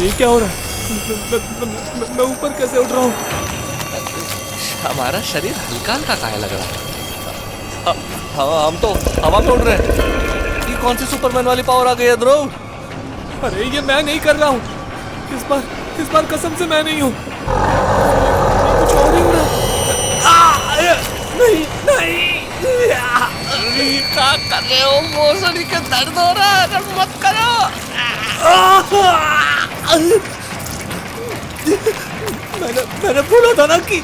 ये क्या हो रहा है? मैं ऊपर कैसे उठ रहा हूँ? हमारा शरीर हल्का हल्का काहे लग रहा है? हम तो हवा में उड़ रहे हैं। ये कौन सी सुपरमैन वाली पावर आ गई है ध्रुव? अरे ये मैं नहीं कर रहा हूँ, इस बार कसम से मैं नहीं हूँ। कुछ और ही हो रहा है। नहीं क्या कर रहे हो? भोसड़ी के दर्द हो रहा है, अगर मत करो। मैंने बोला था ना कि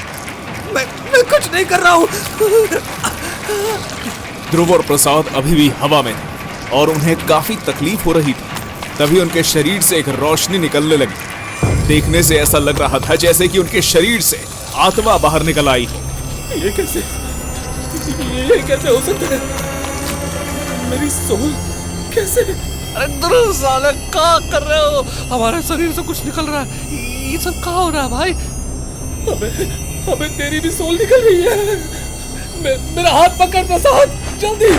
मैं कुछ नहीं कर रहा हूँ। ध्रुव और प्रसाद अभी भी हवा में थे और उन्हें काफी तकलीफ हो रही थी। तभी उनके शरीर से एक रोशनी निकलने लगी देखने से ऐसा लग रहा था जैसे कि उनके शरीर से आत्मा बाहर निकल आई हो। ये कैसे हो सकता है? मेरी सोल कैसे? अरे ध्रुव साले क्या कर रहे हो? हमारे शरीर से कुछ निकल रहा है। ये सब क्या हो रहा है भाई? अबे तेरी भी सोल निकल रही है। मेरा हाथ पकड़ प्रसाद, जल्दी।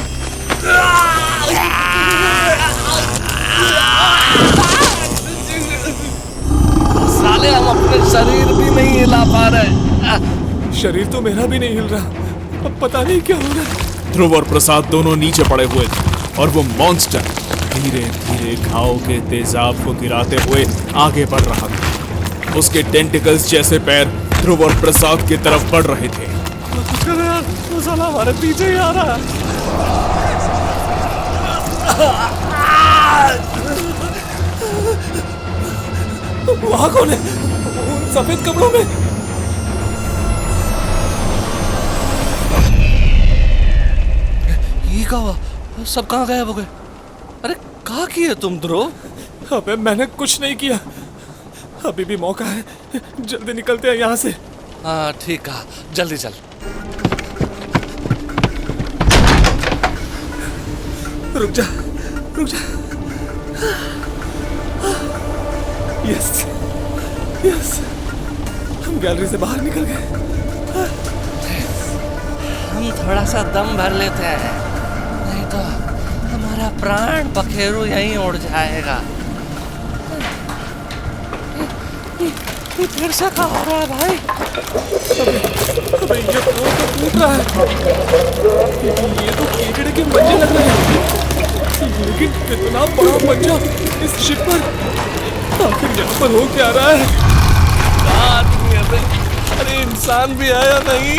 साले हम अपने शरीर भी नहीं हिला पा रहे। शरीर तो मेरा भी नहीं हिल रहा। अब पता नहीं क्या हो रहा है। ध्रुव और प्रसाद दोनों नीचे पड़े हुए थे और वो मॉन्स्टर धीरे धीरे घाव के तेजाब को गिराते हुए आगे बढ़ रहा था। उसके टेंटिकल्स जैसे पैर ध्रुव और प्रसाद की तरफ बढ़ रहे थे। वो साला हमारे पीछे ही आ रहा है। वहाँ कौन है? उन सफेद कपड़ों में? ये क्या हुआ? सब कहाँ गायब हो गए? अरे कहाँ किए तुम ध्रुव? अबे मैंने कुछ नहीं किया। अभी भी मौका है, जल्दी निकलते हैं यहाँ से। हाँ ठीक है, जल्दी चल। रुक जा। यस, हम गैलरी से बाहर निकल गए। हम थोड़ा सा दम भर लेते हैं, नहीं तो हमारा प्राण पखेरु यहीं उड़ जाएगा। ये फिर से कहाँ हो रहा है भाई? अबे ये फ्लोर तो टूट रहा है। ये तो कीचड़ के पंजे लग रहे हैं। लेकिन इतना बड़ा पंजा इस शिप पर, आखिर यहाँ पर हो क्या रहा है? आदमी अरे इंसान भी है या नहीं?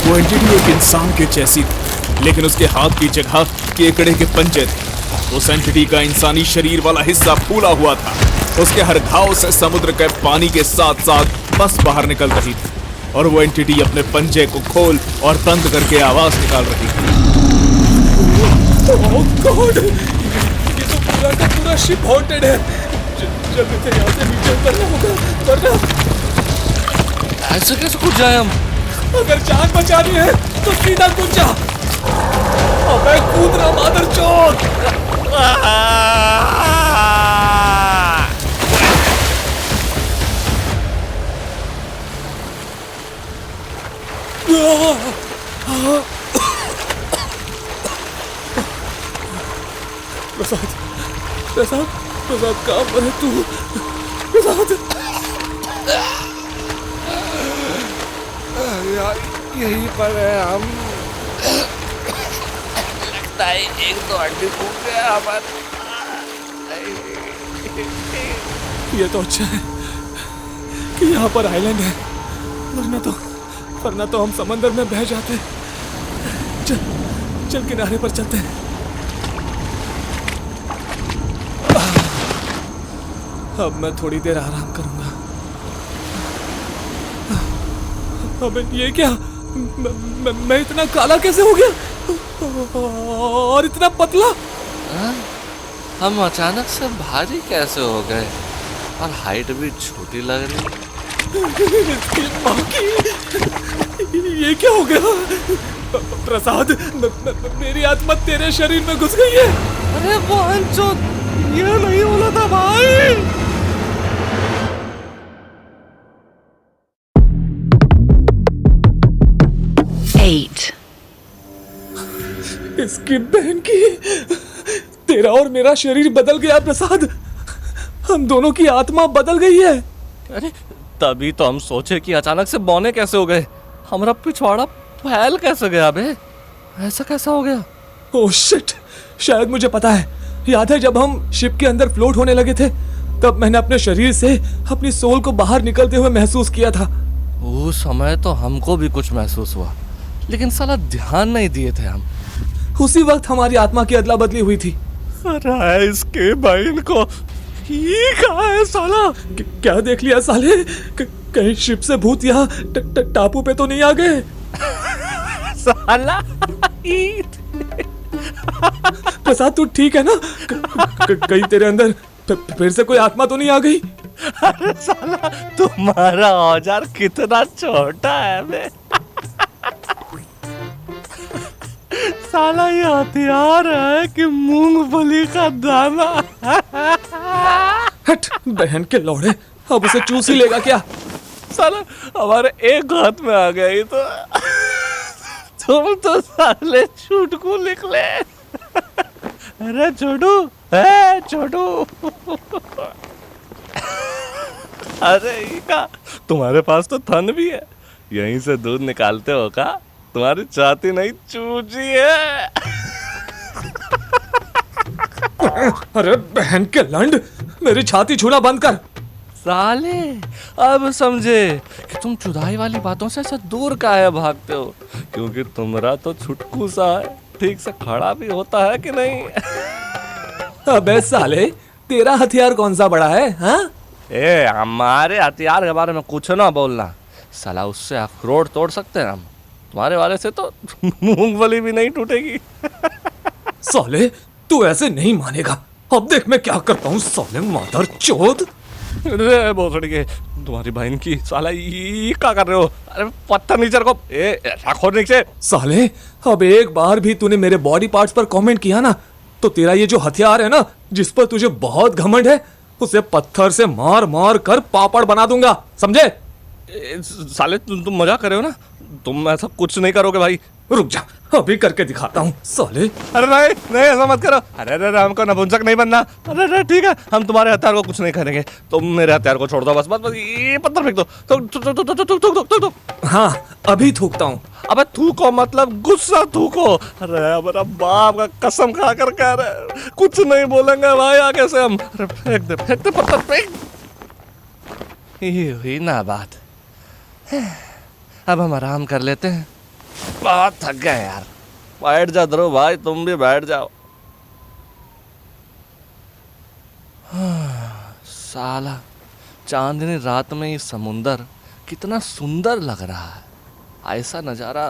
वो एंटिटी एक इंसान के जैसी थी, लेकिन उसके हाथ की जगह केकड़े के पंजे थे। उस एंटिटी का इंसानी शरीर वाला हिस्सा फूला हुआ था। उसके हर घाव से समुद्र के पानी के साथ साथ बस बाहर निकल रही थी और वो एंटिटी अपने पंजे को खोल और बंद करके आवाज निकाल रही थी। ओह गॉड, ये तो पूरा का पूरा शिप हॉन्टेड है। जल्दी से यहाँ से नीचे उतरना होगा, वरना ऐसे कैसे कूद जाए हम? अगर जान बचानी है तो सीधा कूद जा। अबे कूद रहा मादरचोद। प्रसाद कहाँ पर है तू? प्रसाद, यहीं पर है हम। लगता है एक तो हड्डी फूट गया हमारा। ये तो अच्छा है कि यहाँ पर आइलैंड है, वरना तो हम समंदर में बह जाते। चल किनारे पर चलते हैं। अब मैं थोड़ी देर आराम करूंगा। अबे ये क्या? मैं इतना काला कैसे हो गया और इतना पतला? हम अचानक से भारी कैसे हो गए और हाइट भी छोटी लग रही? ये क्या हो गया? प्रसाद, मेरी आत्मा तेरे शरीर में घुस गई है। अरे वो अंचो, ये नहीं बोला था भाई। इसकी बहन की, तेरा और मेरा शरीर बदल गया प्रसाद। हम दोनों की आत्मा बदल गई है। अरे तभी तो हम सोचे कि अचानक से बौने कैसे हो गए, हमारा पिछवाड़ा फैल कैसे गया बे? ऐसा कैसा हो गया? ओह शिट, शायद मुझे पता है। याद है जब हम शिप के अंदर फ्लोट होने लगे थे, तब मैंने अपने शरीर से अपनी सोल को बाहर निकलते हुए महसूस किया था। उस समय तो हमको भी कुछ महसूस हुआ, लेकिन साला ध्यान नहीं दिए थे हम। उसी वक्त हमारी आत्मा की अदला बदली हुई थी। अरे इसके बहन को ये कहाँ है साला? क्या देख लिया साले? कहीं शिप से भूत यहाँ टापू पे तो नहीं आ गए? साला प्रसाद तू ठीक है ना? कहीं तेरे अंदर फिर से कोई आत्मा तो नहीं आ गई? अरे साला तुम्हारा औजार कितना छोटा है बे। साला ये हथियार है कि मूंगफली का दाना। हट बहन के लौड़े, अब उसे चूस ही लेगा क्या? साला हमारे एक हाथ में आ गई तो तुम तो साले छुटकू निकले। अरे छोटू, है छोटू। अरे इका, तुम्हारे पास तो थन भी है, यहीं से दूध निकालते हो का? तुम्हारी छाती नहीं चूजी है। अरे बहन के लंड, मेरी छाती छूना बंद कर। साले अब समझे कि तुम चुदाई वाली बातों से ऐसे दूर काहे भागते हो, क्योंकि तुम्हारा तो छुटकू सा है, ठीक से खड़ा भी होता है कि नहीं? अबे साले, तेरा हथियार कौन सा बड़ा है? हाँ, ए हमारे हथियार के बारे में कुछ ना बोलना। साला उससे अखरोट तोड़ सकते हैं हम, तुम्हारे वाले से तो मूंगफली भी नहीं टूटेगी। साले तू ऐसे नहीं मानेगा। अब देख मैं क्या करता हूँ। साले मादर चोद। अरे भोसड़ी के तुम्हारी बहन की, साला ये क्या कर रहे हो? अरे पत्थर नीचे रखो, ए रखो नीचे। साले अब एक बार भी तूने मेरे बॉडी पार्ट्स पर कमेंट किया ना, तो तेरा ये जो हथियार है ना, जिस पर तुझे बहुत घमंड है, उसे पत्थर से मार मार कर पापड़ बना दूंगा, समझे? साले तुम मजाक कर रहे हो ना? तुम ऐसा कुछ नहीं करोगे भाई। रुक जा, अभी करके दिखाता हूँ। साले अरे नहीं नहीं, ऐसा मत करो। अरे अरे हमको नपुंसक नहीं बनना। अरे अरे ठीक है, हम तुम्हारे हथियार को कुछ नहीं करेंगे, तुम मेरे हथियार को छोड़ दो बस। बस बस ये पत्थर फेंक दो। हाँ, अभी थूकता हूँ। अबे थूको मतलब गुस्सा थूको। अरे हमारा बाप का कसम खा कर कह रहे, कुछ नहीं बोलेंगे भाई आगे से हम। अरे फेंक दे पत्थर, फेंक। ये हुई ना बात। अब हम आराम कर लेते हैं, बहुत थक गए यार। बैठ जा ध्रुव भाई, तुम भी बैठ जाओ। साला चांदनी रात में ये समुंदर कितना सुंदर लग रहा है। ऐसा नजारा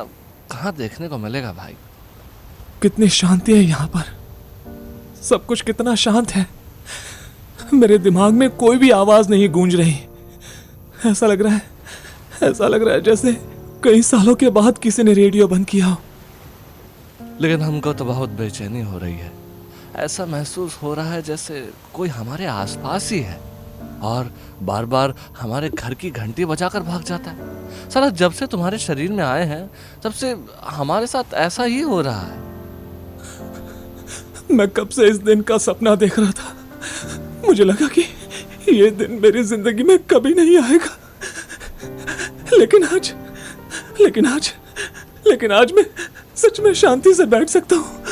कहाँ देखने को मिलेगा भाई? कितनी शांति है यहाँ पर, सब कुछ कितना शांत है। मेरे दिमाग में कोई भी आवाज नहीं गूंज रही। ऐसा लग रहा है जैसे कई सालों के बाद किसी ने रेडियो बंद किया हो। लेकिन हमको तो बहुत बेचैनी हो रही है। ऐसा महसूस हो रहा है जैसे कोई हमारे आसपास ही है और बार बार हमारे घर की घंटी बजाकर भाग जाता है। साला जब से तुम्हारे शरीर में आए हैं तब से हमारे साथ ऐसा ही हो रहा है। मैं कब से इस दिन का सपना देख रहा था। मुझे लगा कि ये दिन मेरी जिंदगी में कभी नहीं आएगा, लेकिन आज मैं सच में शांति से बैठ सकता हूँ।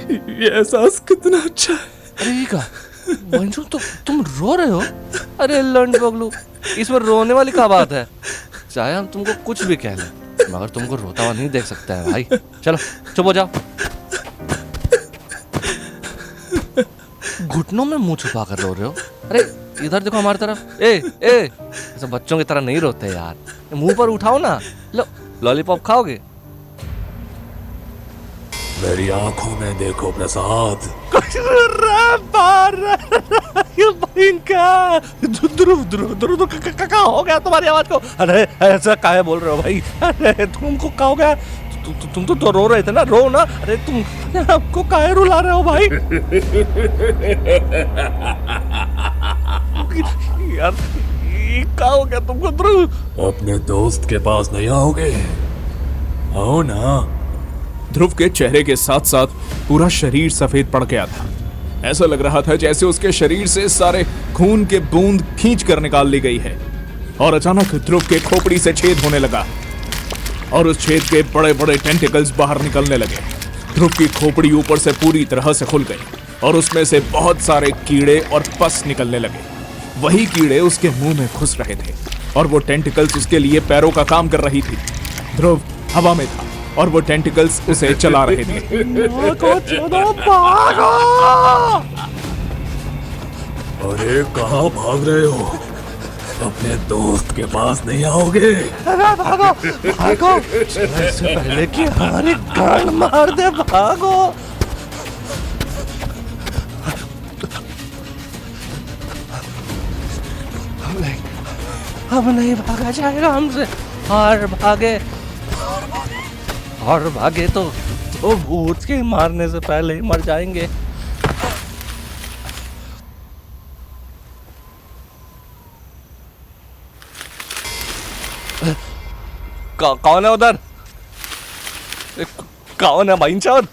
ये एहसास कितना अच्छा है। अरे का मंजू, तो तुम रो रहे हो? अरे लंड बगलू, इसमें रोने वाली क्या बात है? चाहे हम तुमको कुछ भी कह लें, मगर तुमको रोता हुआ नहीं देख सकते हैं भाई। चलो चुप हो जाओ। घुटनों में मुंह छुपा कर रो रहे हो? अरे इधर देखो हमारी तरफ। ऐसे बच्चों की तरह नहीं रोते यार, मुंह पर उठाओ ना। लो लॉलीपॉप खाओगे? मेरी आंखों में देखो प्रसाद। क्या हो गया तुम्हारी आवाज को? अरे ऐसा काहे बोल रहे हो भाई? अरे तुमको क्या हो गया? तुम तो रो रहे थे ना, रो ना। अरे तुम हमको काहे रुला रहे हो भाई? यार क्या हो गया तुमको ध्रुव? अपने दोस्त के पास नहीं आओगे? आओ ना। ध्रुव के चेहरे के साथ साथ पूरा शरीर सफेद पड़ गया था। ऐसा लग रहा था जैसे उसके शरीर से सारे खून के बूंद खींच कर निकाल ली गई है। और अचानक ध्रुव के खोपड़ी से छेद होने लगा और उस छेद के बड़े बड़े टेंटिकल्स बाहर निकलने लगे। ध्रुव की खोपड़ी ऊपर से पूरी तरह से खुल गई और उसमें से बहुत सारे कीड़े और पस निकलने लगे। वही कीड़े उसके मुंह में घुस रहे थे और वो टेंटिकल्स उसके लिए पैरों का काम कर रही थी। ध्रुव हवा में था और वो टेंटिकल्स उसे चला रहे थे। अरे कहाँ भाग रहे हो? अपने दोस्त के पास नहीं आओगे? भागो इससे पहले कि हमारी गांड मार दे, भागो। अब नहीं भागा जाएगा हमसे। और भागे तो भूत के मारने से पहले ही मर जाएंगे। कौन है उधर? कौन है भाईंचोद?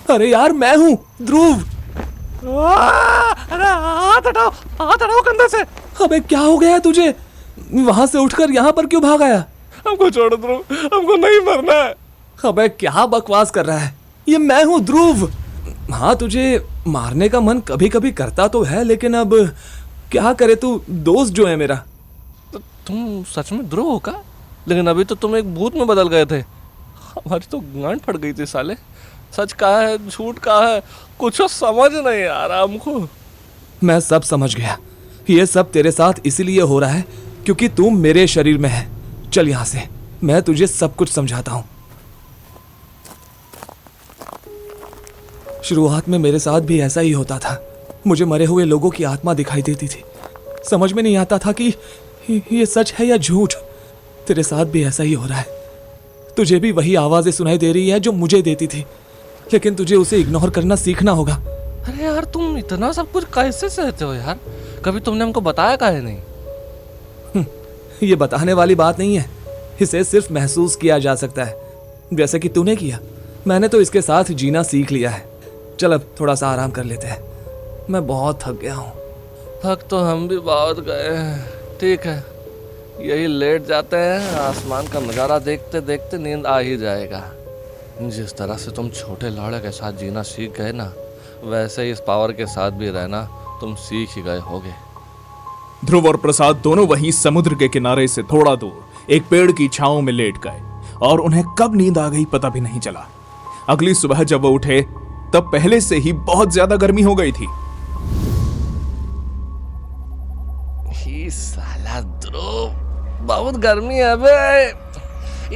अरे यार मैं हूँ ध्रुव। अरे हाथ हटाओ कंधे से। अबे क्या हो गया है तुझे? वहां से उठकर यहाँ पर क्यों भाग आया? हमको छोड़ दो, हमको नहीं मरना है। अबे क्या बकवास कर रहा है? ये मैं हूँ ध्रुव। हाँ तुझे मारने का मन कभी कभी करता तो है, लेकिन अब क्या करे, तू दोस्त जो है मेरा। तो तुम सच में ध्रुव हो का? लेकिन अभी तो तुम एक भूत में बदल गए थे। हमारी तो गांड फट गई थी साले। सच कहा है झूठ कहा है कुछ समझ नहीं आ रहा हमको। मैं सब समझ गया। ये सब तेरे साथ इसीलिए हो रहा है क्योंकि तू मेरे शरीर में है। चल यहाँ से, मैं तुझे सब कुछ समझाता हूँ। शुरुआत में मेरे साथ भी ऐसा ही होता था। मुझे मरे हुए लोगों की आत्मा दिखाई देती थी। समझ में नहीं आता था कि ये सच है या झूठ। तेरे साथ भी ऐसा ही हो रहा है। तुझे भी वही आवाजें सुनाई दे रही है जो मुझे देती थी, लेकिन तुझे उसे इग्नोर करना सीखना होगा। अरे यार तुम इतना सब कुछ कैसे सहते हो यार? कभी तुमने हमको बताया काहे नहीं? ये बताने वाली बात नहीं है। इसे सिर्फ महसूस किया जा सकता है, जैसे कि तूने किया। मैंने तो इसके साथ जीना सीख लिया है। चल अब थोड़ा सा आराम कर लेते हैं। मैं बहुत थक गया हूँ। थक तो हम भी बहुत गए हैं। ठीक है, यही लेट जाते हैं। आसमान का नज़ारा देखते देखते नींद आ ही जाएगा। जिस तरह से तुम छोटे लौड़े के साथ जीना सीख गए ना, वैसे ही इस पावर के साथ भी रहना तुम सीख ही गए होगे। ध्रुव और प्रसाद दोनों वहीं समुद्र के किनारे से थोड़ा दूर एक पेड़ की छांव में लेट गए और उन्हें कब नींद आ गई पता भी नहीं चला। अगली सुबह जब वो उठे तब पहले से ही बहुत ज्यादा गर्मी हो गई थी। ही साला ध्रुव, बहुत गर्मी है बे।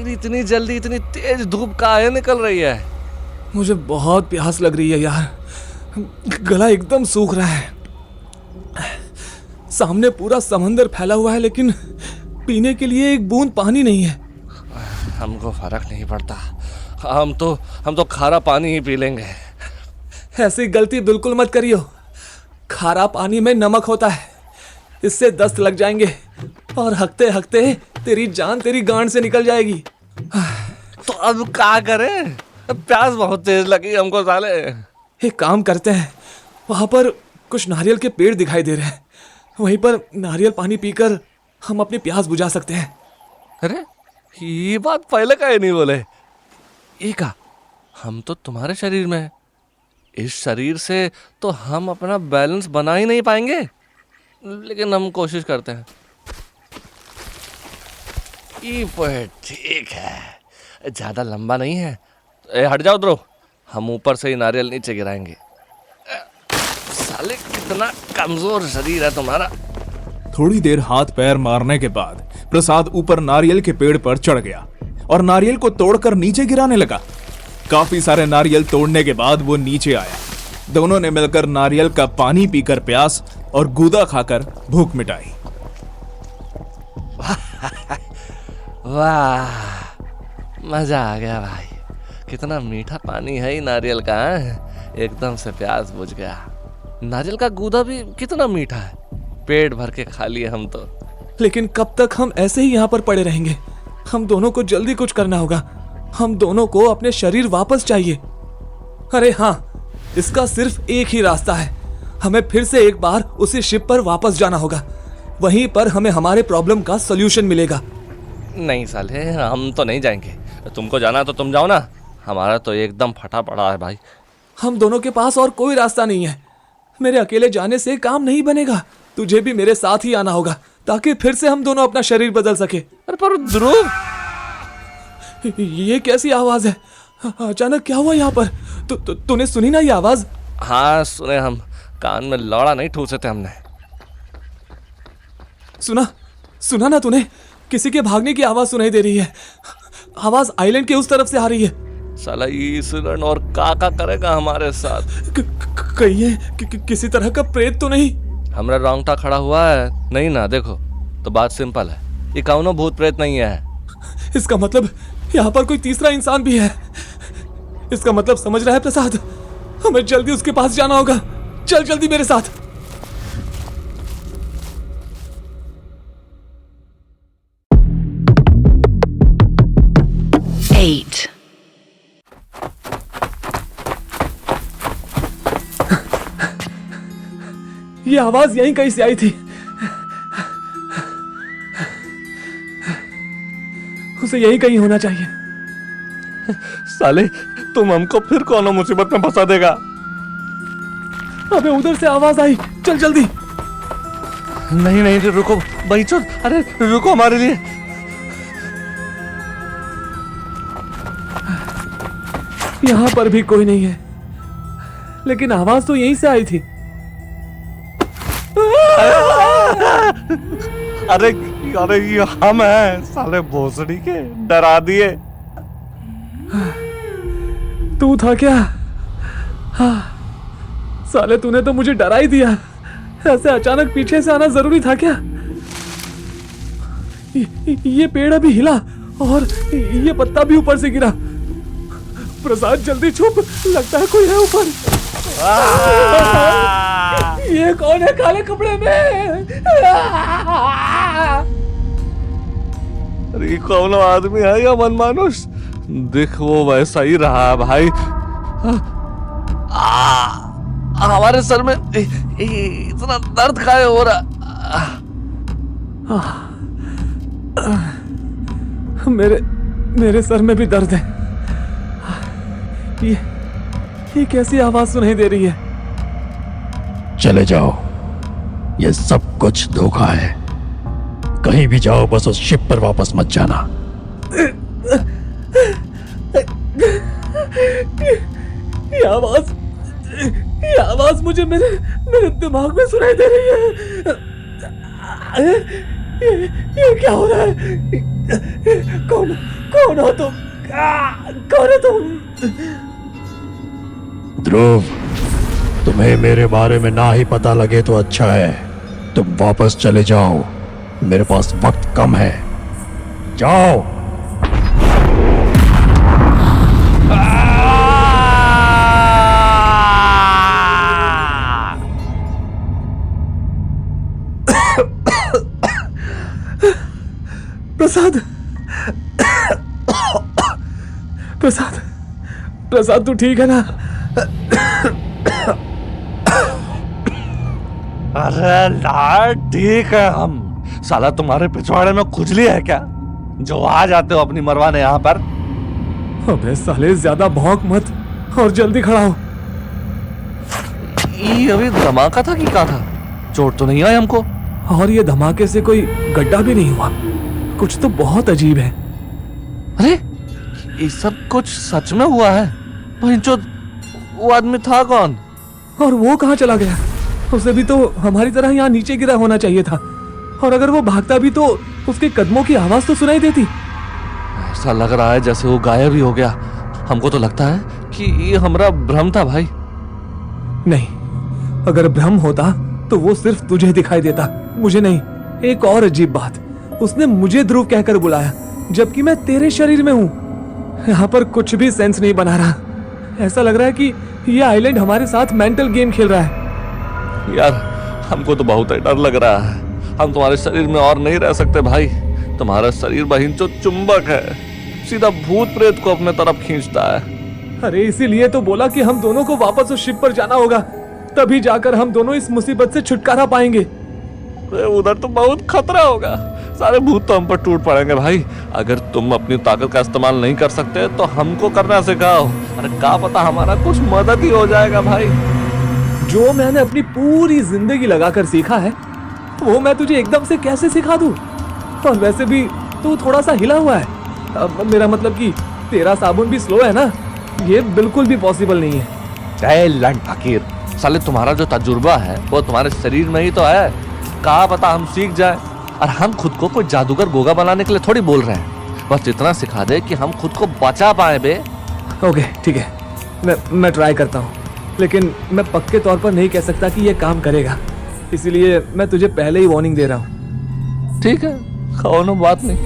इतनी जल्दी इतनी तेज धूप काहे निकल रही है? मुझे बहुत प्यास लग रही है यार। गला एकदम सूख रहा है। सामने पूरा समंदर फैला हुआ है, लेकिन पीने के लिए एक बूंद पानी नहीं है। हमको फर्क नहीं पड़ता। हम तो खारा पानी ही पी लेंगे। ऐसी गलती बिल्कुल मत करियो। खारा पानी में नमक होता है, इससे दस्त लग जाएंगे और हकते हकते तेरी जान तेरी गांड से निकल जाएगी। तो अब क्या करें? प्यास बहुत तेज लगी हमको साले। एक काम करते हैं, वहां पर कुछ नारियल के पेड़ दिखाई दे रहे हैं। वहीं पर नारियल पानी पीकर हम अपनी प्यास बुझा सकते हैं। अरे ये बात पहले काहे नहीं बोले? ये का हम तो तुम्हारे शरीर में है। इस शरीर से तो हम अपना बैलेंस बना ही नहीं पाएंगे, लेकिन हम कोशिश करते हैं। ये पॉइंट ठीक है, ज्यादा लंबा नहीं है। हट जाओ ध्रुव, हम ऊपर से ही नारियल नीचे गिराएंगे। साले कितना कमजोर शरीर है तुम्हारा। थोड़ी देर हाथ पैर मारने के बाद प्रसाद ऊपर नारियल के पेड़ पर चढ़ गया और नारियल को तोड़कर नीचे गिराने लगा। काफी सारे नारियल तोड़ने के बाद वो नीचे आया। दोनों ने मिलकर नारियल का पानी पीकर प्यास और गूदा खाकर भूख मिटाई। वाह, मजा आ गया भाई। कितना मीठा पानी है ये नारियल का। एकदम से प्यास बुझ गया। नारियल का गूदा भी कितना मीठा है। पेट भर के खा लिए हम तो। लेकिन कब तक हम ऐसे ही यहाँ पर पड़े रहेंगे? हम दोनों को जल्दी कुछ करना होगा। हम दोनों को अपने शरीर वापस चाहिए। अरे हाँ, इसका सिर्फ एक ही रास्ता है। हमें फिर से एक बार उसी शिप पर वापस जाना होगा। वहीं पर हमें हमारे प्रॉब्लम का सॉल्यूशन मिलेगा। नहीं साले, हम तो नहीं जाएंगे। तुमको जाना तो तुम जाओ ना, हमारा तो एकदम फटा पड़ा है भाई। हम दोनों के पास और कोई रास्ता नहीं है। मेरे अकेले जाने से काम नहीं बनेगा। तुझे भी मेरे साथ ही आना होगा ताकि फिर से हम दोनों अपना शरीर बदल सके। अरे पर ध्रुव, ये कैसी आवाज है? अचानक क्या हुआ यहाँ पर? तूने सुनी ना ये आवाज? हाँ सुने, हम कान में लौड़ा नहीं ठूसे थे हमने। सुना ना तूने? किसी के भागने की आवाज सुनाई दे रही है। आवाज आइलैंड के उस तरफ से आ रही है। साला ईश्वरन और काका करेगा हमारे साथ। कहीं किसी तरह का प्रेत तो नहीं? हमरा रोंगटा खड़ा हुआ है नहीं ना? देखो तो बात सिंपल है, ये कौनो भूत प्रेत नहीं है। इसका मतलब यहाँ पर कोई तीसरा इंसान भी है। इसका मतलब समझ रहा है प्रसाद? हमें जल्दी उसके पास जाना होगा। चल जल्दी मेरे साथ। Eight. ये आवाज यहीं कहीं से आई थी। उसे यहीं कहीं होना चाहिए। साले तुम हमको फिर कौनो मुसीबत में फंसा देगा। अबे उधर से आवाज आई, चल जल्दी। नहीं नहीं रुको भाई चोद, अरे रुको हमारे लिए। यहां पर भी कोई नहीं है, लेकिन आवाज तो यहीं से आई थी। अरे अरे ये हम हैं साले भोसड़ी के, डरा दिए। तू था क्या? हाँ साले तूने तो मुझे डरा ही दिया। ऐसे अचानक पीछे से आना जरूरी था क्या? ये पेड़ अभी हिला और ये पत्ता भी ऊपर से गिरा। प्रसाद जल्दी छुप, लगता है कोई है ऊपर। ये कौन है काले कपड़े में? अरे कौन आदमी है या मनमानुष? देख वो वैसा ही रहा भाई। हमारे सर में इतना दर्द काहे हो रहा? मेरे सर में भी दर्द है। ये कैसी आवाज सुनाई दे रही है? चले जाओ, ये सब कुछ धोखा है। कहीं भी जाओ, बस उस शिप पर वापस मत जाना। ये आवाज मुझे मेरे दिमाग में सुनाई दे रही है। ये क्या हो रहा है? कौन हो तुम? कौन हो तुम? ध्रुव, तुम्हें मेरे बारे में ना ही पता लगे तो अच्छा है। तुम वापस चले जाओ, मेरे पास वक्त कम है। जाओ। प्रसाद, प्रसाद, प्रसाद तू ठीक है ना? अरे लाड ठीक है हम। साला तुम्हारे पिछवाड़े में खुजली है क्या जो आ जाते हो अपनी मरवाने यहाँ पर? अबे साले ज्यादा भौंक मत और जल्दी खड़ा हो। ये अभी धमाका था कि क्या था? चोट तो नहीं आई हमको? और ये धमाके से कोई गड्ढा भी नहीं हुआ। कुछ तो बहुत अजीब है। अरे ये सब कुछ सच में हुआ है? भैंचोद, वो आदमी था कौन? और वो कहाँ चला गया? उसे भी तो हमारी तरह यहाँ नीचे गिरा होना चाहिए था। और अगर वो भागता भी तो उसके कदमों की आवाज तो सुनाई देती। ऐसा लग रहा है जैसे वो गायब ही हो गया। हमको तो लगता है कि ये हमारा भ्रम था भाई। नहीं, अगर भ्रम होता तो वो सिर्फ तुझे दिखाई देता, मुझे नहीं। एक और अजीब बात, उसने मुझे ध्रुव कहकर बुलाया जबकि मैं तेरे शरीर में हूँ। यहाँ पर कुछ भी सेंस नहीं बना रहा। ऐसा लग रहा है कि ये आइलैंड हमारे साथ मेंटल गेम खेल रहा है। यार हमको तो बहुत डर लग रहा है। हम तुम्हारे शरीर में और नहीं रह सकते भाई। तुम्हारा शरीर बहिंचो चुंबक है, सीधा भूत प्रेत को अपने तरफ खींचता है। अरे इसीलिए तो बोला कि हम दोनों को वापस उस शिप पर जाना होगा, तभी जाकर हम दोनों इस मुसीबत से छुटकारा पाएंगे। उधर तो बहुत खतरा होगा, सारे भूत तो हम पर टूट पड़ेंगे भाई। अगर तुम अपनी ताकत का इस्तेमाल नहीं कर सकते तो हमको करना सिखाओ। अरे क्या पता हमारा कुछ मदद ही हो जाएगा भाई। जो मैंने अपनी पूरी जिंदगी लगाकर सीखा है वो मैं तुझे एकदम से कैसे सिखा दूं? और वैसे भी तू थोड़ा सा हिला हुआ है। अब मेरा मतलब कि तेरा साबुन भी स्लो है ना, ये बिल्कुल भी पॉसिबल नहीं है। लंड फकीर, साले तुम्हारा जो तजुर्बा है वो तुम्हारे शरीर में ही तो है। कहा पता हम सीख जाए। और हम खुद को कोई जादूगर गोगा बनाने के लिए थोड़ी बोल रहे हैं। बस इतना सिखा दे कि हम खुद को बचा पाए बे। ओके ठीक है, मैं ट्राई करता हूँ, लेकिन मैं पक्के तौर पर नहीं कह सकता कि ये काम करेगा। इसलिए मैं तुझे पहले ही वार्निंग दे रहा हूँ। ठीक है, कोनो बात नहीं,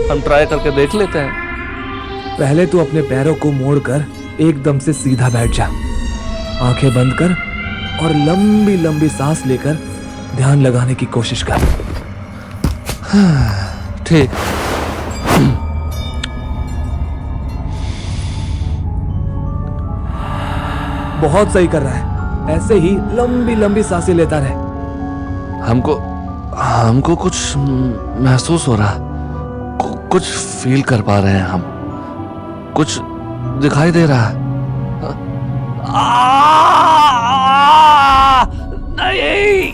हम ट्राई करके देख लेते हैं। पहले तू अपने पैरों को मोड़कर एकदम से सीधा बैठ जा, आंखें बंद कर और लंबी लंबी सांस लेकर ध्यान लगाने की कोशिश कर। ठीक। बहुत सही कर रहा है, ऐसे ही लंबी लंबी सांसें लेता रहे। हमको कुछ महसूस हो रहा, कुछ फील कर पा रहे हैं हम, कुछ दिखाई दे रहा है। नहीं।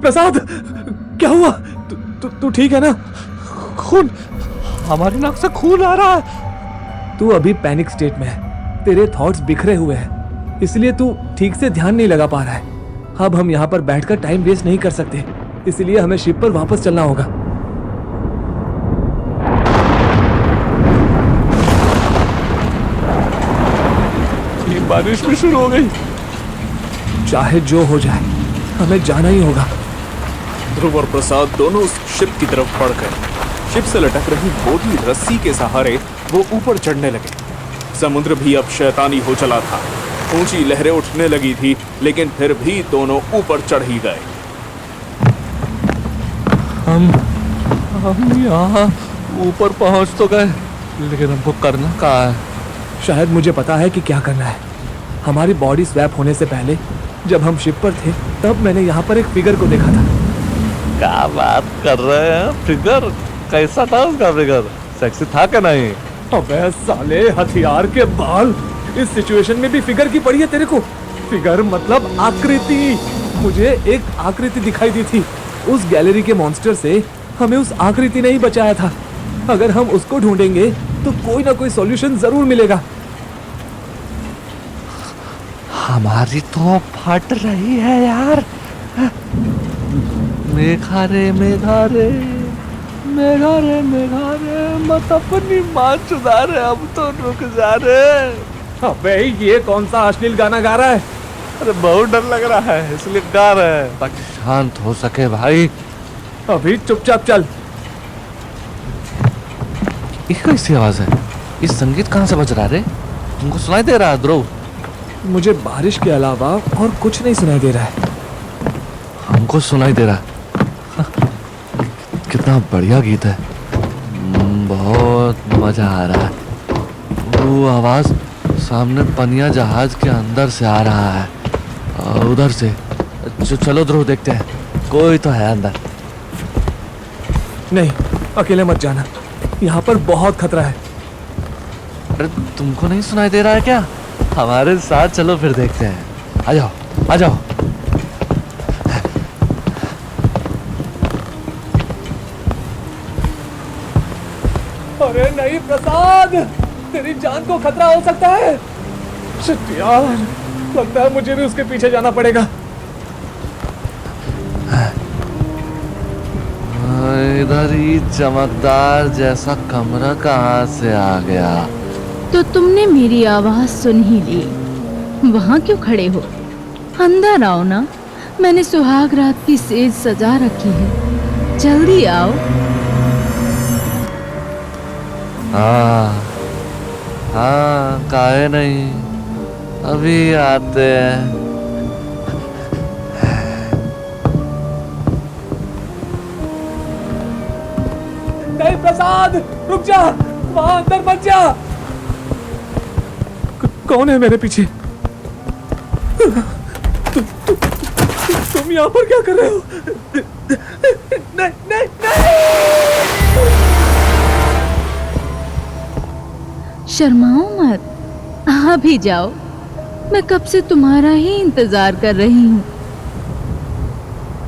प्रसाद, क्या हुआ? तू ठीक है ना? खून, हमारी नाक से खून आ रहा है। तू अभी पैनिक स्टेट में है, तेरे थॉट्स बिखरे हुए हैं, इसलिए तू ठीक से ध्यान नहीं लगा पा रहा है। अब हम यहाँ पर बैठकर टाइम वेस्ट नहीं कर सकते, इसलिए हमें शिप पर वापस चलना होगा। ये बारिश भी शुरू हो गई। चाहे जो हो जाए, हमें जाना ही होगा। ध्रुव और प्रसाद दोनों उस शिप की तरफ बढ़ गए। शिप से लटक रही मोटी रस्सी के सहारे वो ऊपर चढ़ने लगे। समुद्र भी अब शैतानी हो चला था, ऊंची लहरें उठने लगी थी, लेकिन फिर भी दोनों ऊपर चढ़ ही गए। हम यहाँ ऊपर पहुँच तो गए, लेकिन हमको करना क्या है? शायद मुझे पता है कि क्या करना है। हमारी बॉडी स्वैप होने से पहले जब हम शिप पर थे, तब मैंने यहाँ पर एक फिगर को देखा था। क्या बात कर रहे हैं? फिगर? कैसा था उसका फिगर? सेक्सी था क्या नहीं? अबे साले, हथियार के बाल! इस सिचुएशन में भी फिगर की पड़ी है तेरे को? फिगर मतलब आकृति। मुझे एक आकृति दिखाई दी थी। उस गैलरी के मॉन्स्टर से हमें उस आकृति ने ही बचाया था। अगर हम उसको ढूंढेंगे तो कोई ना कोई सॉल्यूशन जरूर मिलेगा। हमारी तो फट रही है यार। मेघा रे मेघा रे मेघा रे मेघा रे, मत अपनी माँ चुदा रे, अब तो रुक जा रे। अबे ये कौन सा अश्लील गाना गा रहा है? अरे बहुत डर लग रहा है, इसलिए गा रहे हैं ताकि शांत हो सके भाई। अभी चुपचाप चल। ये कैसी आवाज है? इस संगीत कहाँ से बज रहा है? तुमको सुनाई दे रहा है ध्रुव? मुझे बारिश के अलावा और कुछ नहीं सुनाई दे रहा है। हमको सुनाई दे रहा है। कितना बढ़िया गीत है, बहुत मजा आ रहा है। वो आवाज सामने पनिया जहाज के अंदर से आ रहा है, उधर से। चलो ध्रुव देखते हैं, कोई तो है अंदर। नहीं, अकेले मत जाना, यहाँ पर बहुत खतरा है। अरे तुमको नहीं सुनाई दे रहा है क्या? हमारे साथ चलो फिर देखते हैं। आ जाओ आ जाओ। अरे नहीं प्रसाद, तेरी जान को खतरा हो सकता है। शिट यार, लगता है मुझे भी उसके पीछे जाना पड़ेगा। इधर ही चमकदार जैसा कमरा कहाँ से आ गया? तो तुमने मेरी आवाज सुन ही ली, वहाँ क्यों खड़े हो? अंदर आओ ना, मैंने सुहाग रात की सेज सजा रखी है, जल्दी आओ। हाँ, काहे नहीं, अभी आते हैं। नहीं प्रसाद, रुक जा, वहां अंदर मत जा। कौन है मेरे पीछे? तुम यहाँ पर क्या कर रहे हो? नहीं नहीं नहीं। शर्माओ मत, अभी जाओ, मैं कब से तुम्हारा ही इंतजार कर रही हूँ।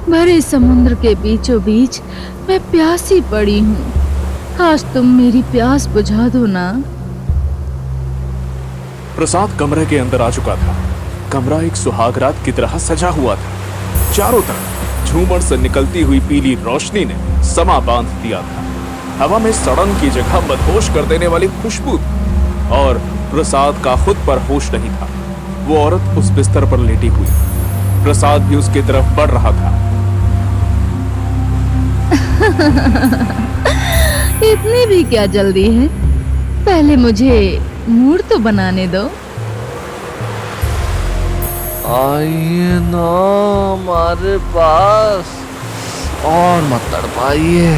भरे समुद्र के बीचों बीच मैं प्यासी पड़ी हूँ, आज तुम मेरी प्यास बुझा दो ना। प्रसाद कमरे के अंदर आ चुका था। कमरा एक सुहागरात की तरह सजा हुआ था। चारों तरफ झूमर से निकलती हुई पीली रोशनी ने समा बांध दिया था। हवा में सड़न की जगह मदहोश कर देने वाली खुशबू थी और प्रसाद का खुद पर होश नहीं था। वो औरत उस बिस्तर पर लेटी हुई, प्रसाद भी उसकी तरफ बढ़ रहा था। इतनी भी क्या जल्दी है? पहले मुझे मूड तो बनाने दो। आइए ना हमारे पास, और मत तड़पाइए।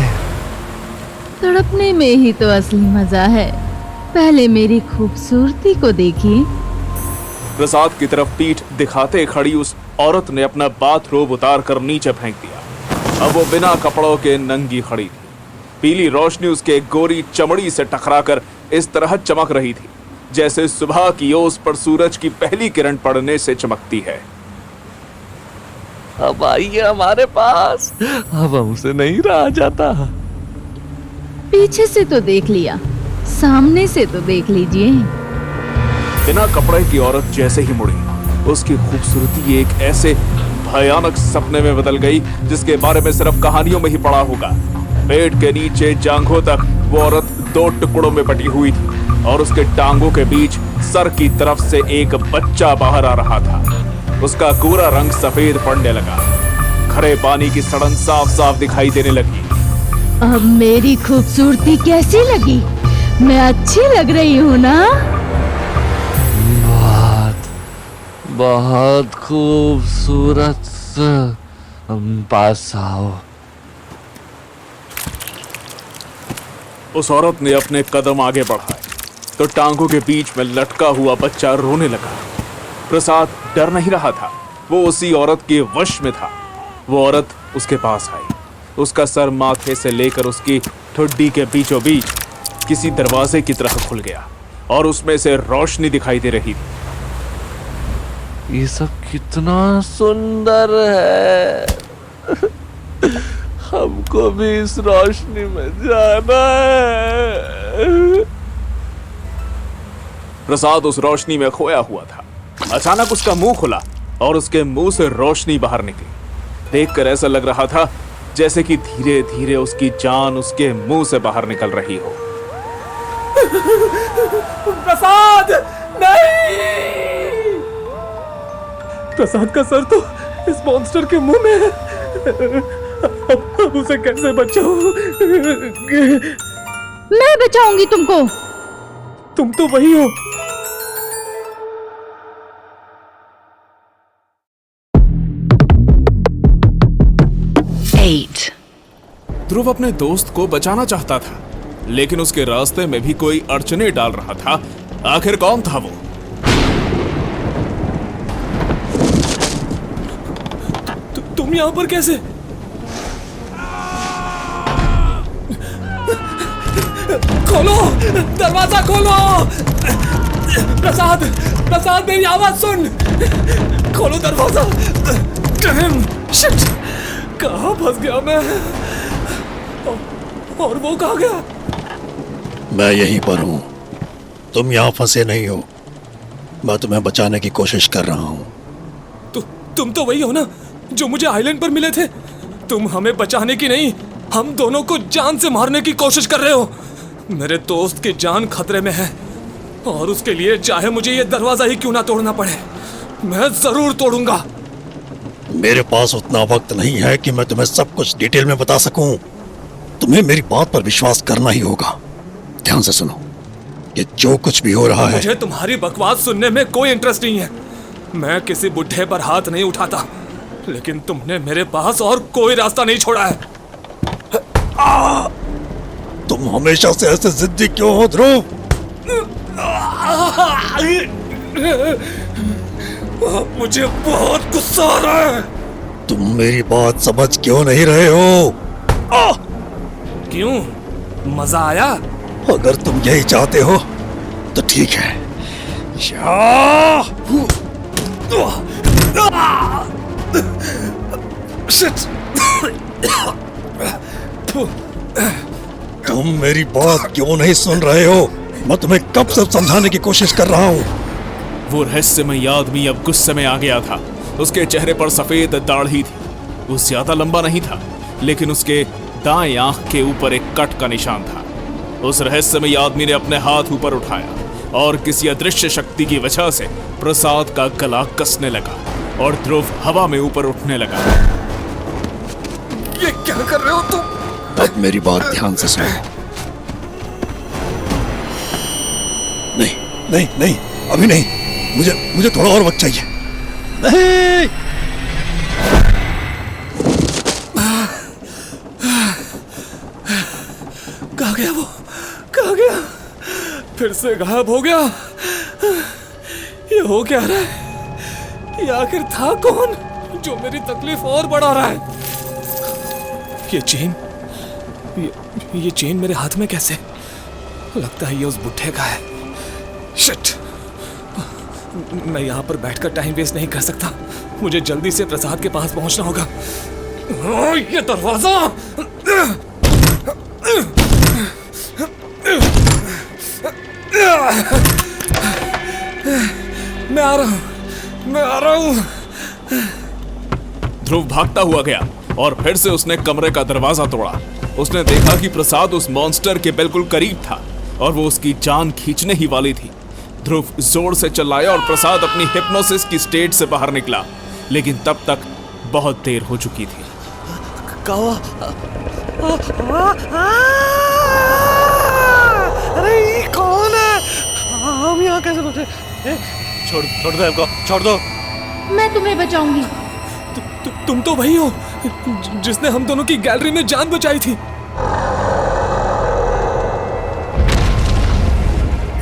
तड़पने में ही तो असली मजा है। पहले मेरी खूबसूरती को देखिए। प्रसाद की तरफ पीठ दिखाते खड़ी उस औरत ने अपना बाथरोब उतार कर नीचे फेंक दिया। अब वो बिना कपड़ों के नंगी खड़ी थी। पीली रोशनी उसके गोरी चमड़ी से टकराकर इस तरह चमक रही थी जैसे सुबह की ओस पर सूरज की पहली किरण पड़ने से चमकती है। अब आइए हमारे पास, अब हमसे नहीं रहा जाता। पीछे से तो देख लिया, सामने से तो देख लीजिए। बिना कपड़े की औरत जैसे ही मुड़ी, उसकी खूबसूरती एक ऐसे भयानक सपने में बदल गई जिसके बारे में सिर्फ कहानियों में ही पढ़ा होगा। पेट के नीचे जांघों तक वो औरत 2 टुकड़ों में बटी हुई थी और उसके टांगों के बीच सर की तरफ से एक बच्चा बाहर आ रहा था। उसका पूरा रंग सफेद पड़ने लगा। खरे पानी की सड़न साफ साफ दिखाई देने लगी। अब मेरी खूबसूरती कैसी लगी? मैं अच्छी लग रही हूँ ना? बहुत खूबसूरत। पास आओ। उस औरत ने अपने कदम आगे बढ़ाए तो टांगों के बीच में लटका हुआ बच्चा रोने लगा। प्रसाद डर नहीं रहा था, वो उसी औरत के वश में था। वो औरत उसके पास आई। उसका सर माथे से लेकर उसकी ठुड्डी के बीचों बीच किसी दरवाजे की तरह खुल गया और उसमें से रोशनी दिखाई दे रही थी। ये सब कितना सुंदर है। हमको भी इस रोशनी में जाना है। प्रसाद उस रोशनी में खोया हुआ था। अचानक उसका मुंह खुला और उसके मुंह से रोशनी बाहर निकली। देखकर ऐसा लग रहा था जैसे कि धीरे धीरे उसकी जान उसके मुंह से बाहर निकल रही हो। प्रसाद नहीं! प्रसाद का सर तो इस मॉन्स्टर के मुंह में है। अब उसे कैसे बचाऊं? मैं बचाऊंगी तुमको। तुम तो वही हो। ध्रुव अपने दोस्त को बचाना चाहता था, लेकिन उसके रास्ते में भी कोई अड़चने डाल रहा था। आखिर कौन था वो? तुम यहां पर कैसे? खोलो, दरवाजा खोलो। प्रसाद मेरी आवाज सुन। खोलो दरवाजा। शिट, कहां फंस गया मैं? और वो कहां गया? मैं यहीं पर हूं। तुम यहां फंसे नहीं हो। मैं तुम्हें बचाने की कोशिश कर रहा हूं। तुम तो वही हो ना जो मुझे आइलैंड पर मिले थे। तुम हमें बचाने की नहीं, हम दोनों को जान से मारने की कोशिश कर रहे हो। मेरे दोस्त की जान खतरे में है और उसके लिए चाहे मुझे ये दरवाजा ही क्यों ना तोड़ना पड़े, मैं जरूर तोड़ूंगा। मेरे पास उतना वक्त नहीं है कि मैं तुम्हें सब कुछ डिटेल में बता सकूं। तुम्हें मेरी बात पर विश्वास करना ही होगा। ध्यान से सुनो, ये जो कुछ भी हो रहा है। मुझे तुम्हारी बकवास सुनने में कोई इंटरेस्ट नहीं है। मैं किसी बुढ़े पर हाथ नहीं उठाता, लेकिन तुमने मेरे पास और कोई रास्ता नहीं छोड़ा है। तुम हमेशा से ऐसे जिद्दी क्यों हो ध्रुव? मुझे बहुत गुस्सा आ रहा है। तुम मेरी बात समझ क्यों नहीं रहे हो? क्यों? मजा आया? अगर तुम यही चाहते हो तो ठीक है। तुम मेरी बात क्यों नहीं सुन रहे हो? मैं तुम्हें कब से समझाने की कोशिश कर रहा हूँ। वो रहस्यमय आदमी अब गुस्से में आ गया था। उसके चेहरे पर सफेद दाढ़ी थी। वो ज्यादा लंबा नहीं था, लेकिन उसके दाएं आंख के ऊपर एक कट का निशान था। उस रहस्यमय आदमी ने अपने हाथ ऊपर उठाया और किसी अदृश्य शक्ति की वजह से प्रसाद का गला कसने लगा और ध्रुव हवा में ऊपर उठने लगा। ये क्या कर रहे हो तुम? अब मेरी बात ध्यान से सुनो। नहीं नहीं नहीं, अभी नहीं, मुझे थोड़ा और वक्त चाहिए। नहीं, कहाँ गया वो? कहाँ गया? फिर से गायब हो गया। ये हो क्या रहा है? ये आखिर था कौन जो मेरी तकलीफ और बढ़ा रहा है? ये चेन, ये चेन मेरे हाथ में कैसे? लगता है ये उस बुढ़े का है। शिट! मैं यहाँ पर बैठकर टाइम वेस्ट नहीं कर सकता। मुझे जल्दी से प्रसाद के पास पहुंचना होगा। ये दरवाजा! मैं आ रहा हूँ। ध्रुव भागता हुआ गया और फिर से उसने कमरे का दरवाजा तोड़ा। उसने देखा कि प्रसाद उस मॉन्स्टर के बिल्कुल करीब था और वो उसकी जान खींचने ही वाली थी। ध्रुव जोर से चिल्लाया और प्रसाद अपनी हिप्नोसिस की स्टेट से बाहर निकला, लेकिन तब तक बहुत देर हो चुकी थी। अरे ये कौन है? हम यहाँ कैसे पहुंचे? छोड़ दो इनको, छोड़ दो। मैं तुम्हें बचाऊंगी। तुम तो वही हो जिसने हम दोनों की गैलरी में जान बचाई थी।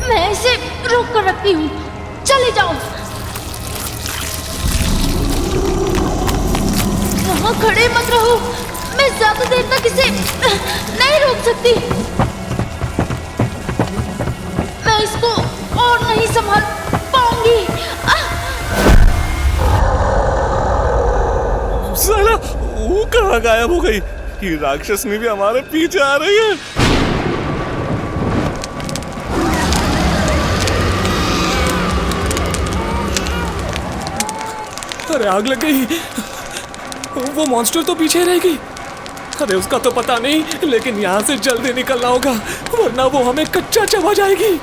मैं इसे रोक कर रखती हूँ, चले जाओ। वहाँ खड़े मत रहो, मैं ज्यादा देर तक इसे नहीं रोक सकती। मैं इसको और नहीं संभाल पाऊंगी। साला वो कहाँ गायब हो गई? ये राक्षसनी भी हमारे पीछे आ रही है। अरे आग लग गई। वो मॉन्स्टर तो पीछे रहेगी। अरे उसका तो पता नहीं, लेकिन यहाँ से जल्दी निकलना होगा वरना वो हमें कच्चा चबा जाएगी।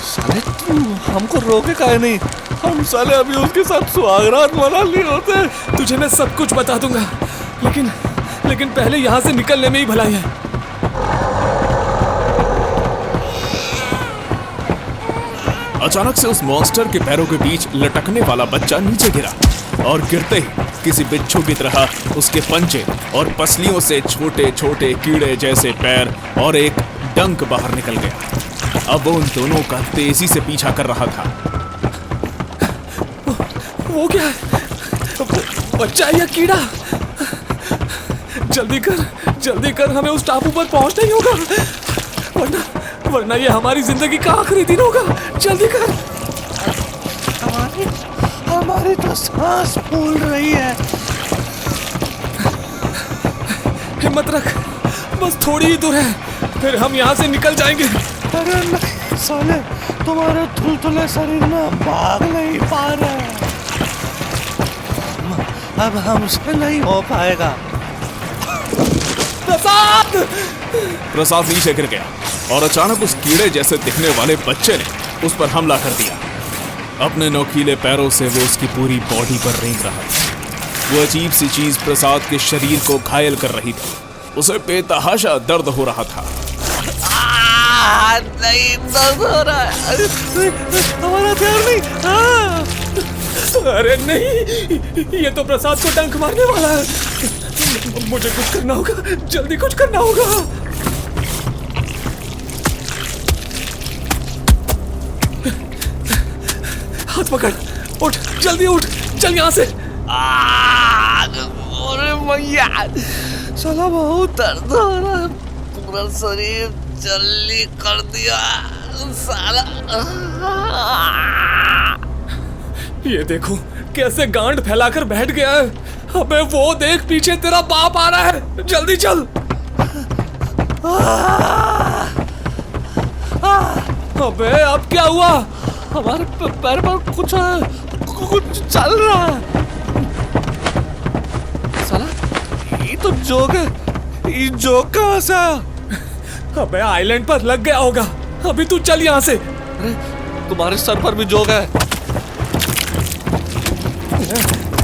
साले तुम हमको रोके काहे नहीं? हम साले अभी उसके साथ सुहागरात मना लिए होते। तुझे मैं सब कुछ बता दूंगा, लेकिन पहले यहाँ से निकलने में ही भलाई है। अचानक से उस मॉन्स्टर के पैरों के बीच लटकने वाला बच्चा नीचे गिरा और गिरते ही किसी बिच्छू की तरह उसके पंजे और पसलियों से छोटे छोटे कीड़े जैसे पैर और एक डंक बाहर निकल गया। अब वो उन दोनों का तेजी से पीछा कर रहा था। वो क्या है? बच्चा या कीड़ा? जल्दी कर, हमें उस टापू पर पहुंचना ही होगा वरना ये हमारी जिंदगी का आखिरी दिन होगा। जल्दी कर। हमारी तो सांस फूल रही है। हिम्मत रख, बस थोड़ी ही दूर है, फिर हम यहाँ से निकल जाएंगे। अरे नहीं साले, तुम्हारे थुलथुले शरीर में भाग नहीं पा रहे। अब हमसे नहीं हो पाएगा। प्रसाद नीचे गिर गया और अचानक उस कीड़े जैसे दिखने वाले बच्चे ने उस पर हमला कर दिया। अपने नोकीले पैरों से वो उसकी पूरी बॉडी पर रेंग रहा था। वो अजीब सी चीज प्रसाद के शरीर को घायल कर रही थी। उसे बेतहाशा दर्द हो रहा था। नहीं दर्द हो रहा है। हमारा ध्यान नहीं। अरे नहीं, ये तो प्रसाद को डंक मारने वाला है। मुझे कुछ करना होगा, जल्दी कुछ करना होगा। हाथ पकड़, उठ, जल्दी उठ, चल यहाँ से। अरे मैया, साला बहुत दर्द हो रहा है, पूरा शरीर जल्दी कर दिया साला। ये देखो कैसे गांड फैलाकर बैठ गया है। अबे वो देख, पीछे तेरा बाप आ रहा है, जल्दी चल। अबे अब क्या हुआ? हमारे पैर पर कुछ चल रहा है। साला ये तो जोक है। ये जोक कहाँ से आया? अबे आइलैंड पर लग गया होगा। अभी तू चल यहाँ से। अरे तुम्हारे सर पर भी जोक है।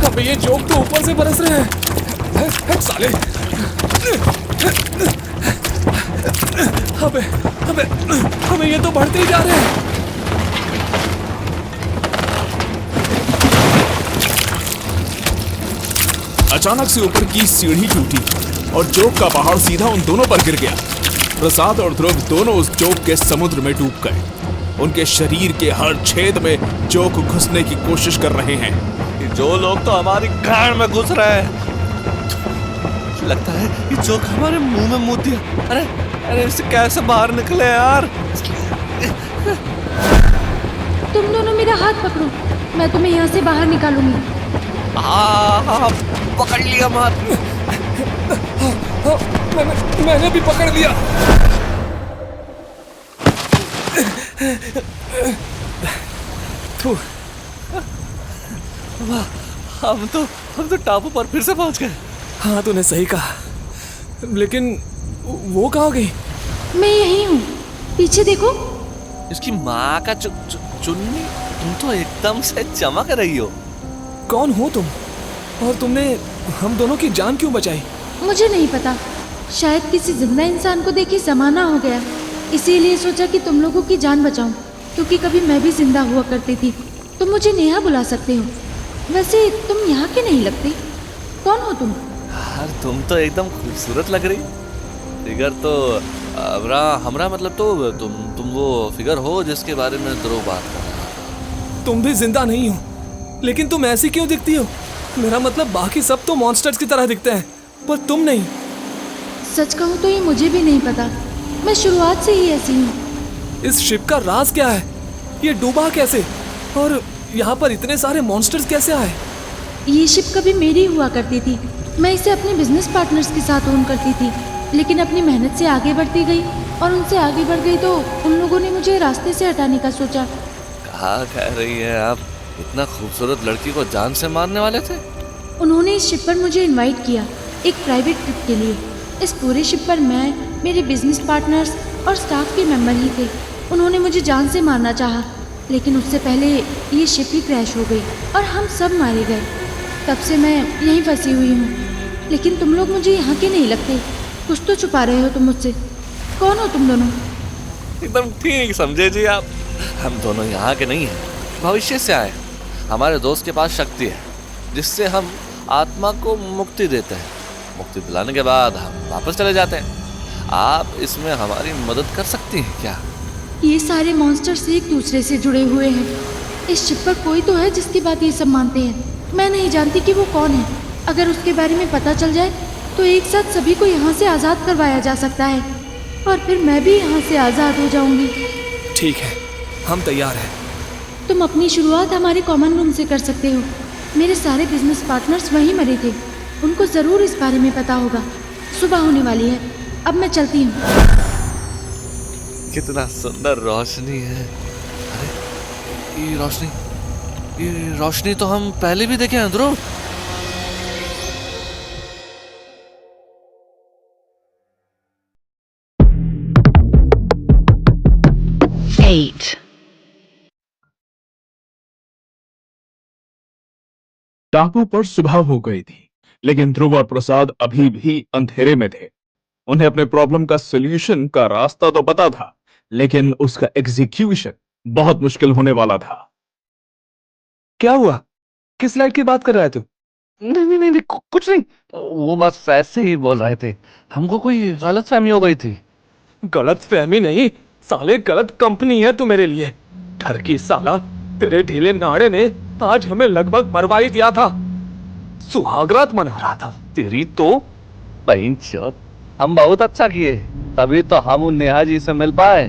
अबे ये जोक तो ऊपर से बरस रहे हैं साले। अबे अबे अबे ये तो बढ़ते ही जा रहे हैं। अचानक से ऊपर की सीढ़ी टूटी और जोक का पहाड़ सीधा उन दोनों पर गिर गया। प्रसाद और ध्रुव दोनों उस जोक के समुद्र में डूब गए। उनके शरीर के हर छेद में जोक घुसने की कोशिश कर रहे हैं। जो लोग तो हमारी गाड़ में घुस रहे हैं। लगता है ये जोक हमारे मुंह में मुंह दिया। अरे अरे इससे कैसे बाहर निकले यार। तुम दोनों मेरा हाथ पकड़ो, मैं तुम्हें यहाँ से बाहर निकालूंगी। पकड़ लिया मार। मैंने भी पकड़ लिया। वाह, हम तो टापू पर फिर से पहुंच गए। हाँ तूने सही कहा, लेकिन वो कहाँ गई? मैं यही हूँ, पीछे देखो। इसकी माँ का चुन्नी, तुम तो एकदम से चमक रही हो। कौन हो तुम और तुमने हम दोनों की जान क्यों बचाई? मुझे नहीं पता, शायद किसी जिंदा इंसान को देख के ज़माना हो गया, इसीलिए सोचा कि तुम लोगों की जान बचाऊं, क्योंकि कभी मैं भी जिंदा हुआ करती थी। तुम मुझे नेहा बुला सकते हो। वैसे तुम यहाँ के नहीं लगते, कौन हो तुम? यार तुम तो एकदम खूबसूरत लग रही। फिगर तो हमरा मतलब तो तुम वो फिगर हो जिसके बारे में ध्रुव बात कर रहा था। तुम भी जिंदा नहीं हो, लेकिन तुम ऐसी क्यों दिखती हो? मेरा मतलब बाकी सब तो मॉन्स्टर्स की तरह दिखते हैं, पर तुम नहीं। सच कहूँ तो ये मुझे भी नहीं पता, मैं शुरुआत से ही ऐसी हूँ। इस शिप का राज क्या है? ये डूबा कैसे और यहाँ पर इतने सारे मॉन्स्टर्स कैसे आए? ये शिप कभी मेरी हुआ करती थी, मैं इसे अपने बिजनेस पार्टनर्स के साथ ओन करती थी, लेकिन अपनी मेहनत से आगे बढ़ती गई और उनसे आगे बढ़ गई तो उन लोगों ने मुझे रास्ते से हटाने का सोचा। कहा कह रही है आप? इतना खूबसूरत लड़की को जान से मारने वाले थे? उन्होंने इस शिप पर मुझे इनवाइट किया एक प्राइवेट ट्रिप के लिए। इस पूरे शिप पर मैं, मेरे बिजनेस पार्टनर्स और स्टाफ के मेंबर ही थे। उन्होंने मुझे जान से मारना चाहा, लेकिन उससे पहले ये शिप ही क्रैश हो गई और हम सब मारे गए। तब से मैं यहीं फंसी हुई हूँ, लेकिन तुम लोग मुझे यहाँ के नहीं लगते। कुछ तो छुपा रहे हो तुम मुझसे। कौन हो तुम दोनों? एकदम ठीक समझे जी आप। हम दोनों यहाँ के नहीं हैं, भविष्य से आए। हमारे दोस्त के पास शक्ति है जिससे हम आत्मा को मुक्ति देते हैं। मुक्ति दिलाने के बाद हम वापस चले जाते हैं। आप इसमें हमारी मदद कर सकती हैं क्या? ये सारे मॉन्स्टर्स एक दूसरे से जुड़े हुए हैं। इस शिप पर कोई तो है जिसकी बात ये सब मानते हैं। मैं नहीं जानती कि वो कौन है। अगर उसके बारे में पता चल जाए तो एक साथ सभी को यहाँ से आज़ाद करवाया जा सकता है और फिर मैं भी यहाँ से आज़ाद हो जाऊंगी। ठीक है, हम तैयार हैं। तुम अपनी शुरुआत हमारे कॉमन रूम से कर सकते हो। मेरे सारे बिजनेस पार्टनर्स वहीं मरे थे, उनको ज़रूर इस बारे में पता होगा। सुबह होने वाली है, अब मैं चलती हूँ। कितना सुंदर रोशनी है। अरे ये रोशनी तो हम पहले भी देखे हैं ध्रुव। टापू पर सुबह हो गई थी, लेकिन ध्रुव और प्रसाद अभी भी अंधेरे में थे। उन्हें अपने प्रॉब्लम का सॉल्यूशन का रास्ता तो पता था, लेकिन उसका एग्जीक्यूशन बहुत मुश्किल होने वाला था। क्या हुआ? किस लाइट की बात कर रहा है तू? नहीं, कुछ नहीं। वो बस ऐसे ही बोल रहे थे। हमको कोई गलतफहमी हो गई थी। गलत फहमी नहीं साले, गलत कंपनी है तू मेरे लिए। डर की साला, तेरे ढीले नाड़े ने आज हमें लगभग मरवा ही दिया था। सुहागरात मना रहा था तेरी तो। बहनचोद, हम बहुत अच्छा किए, तभी तो हम उन नेहा जी से मिल पाए।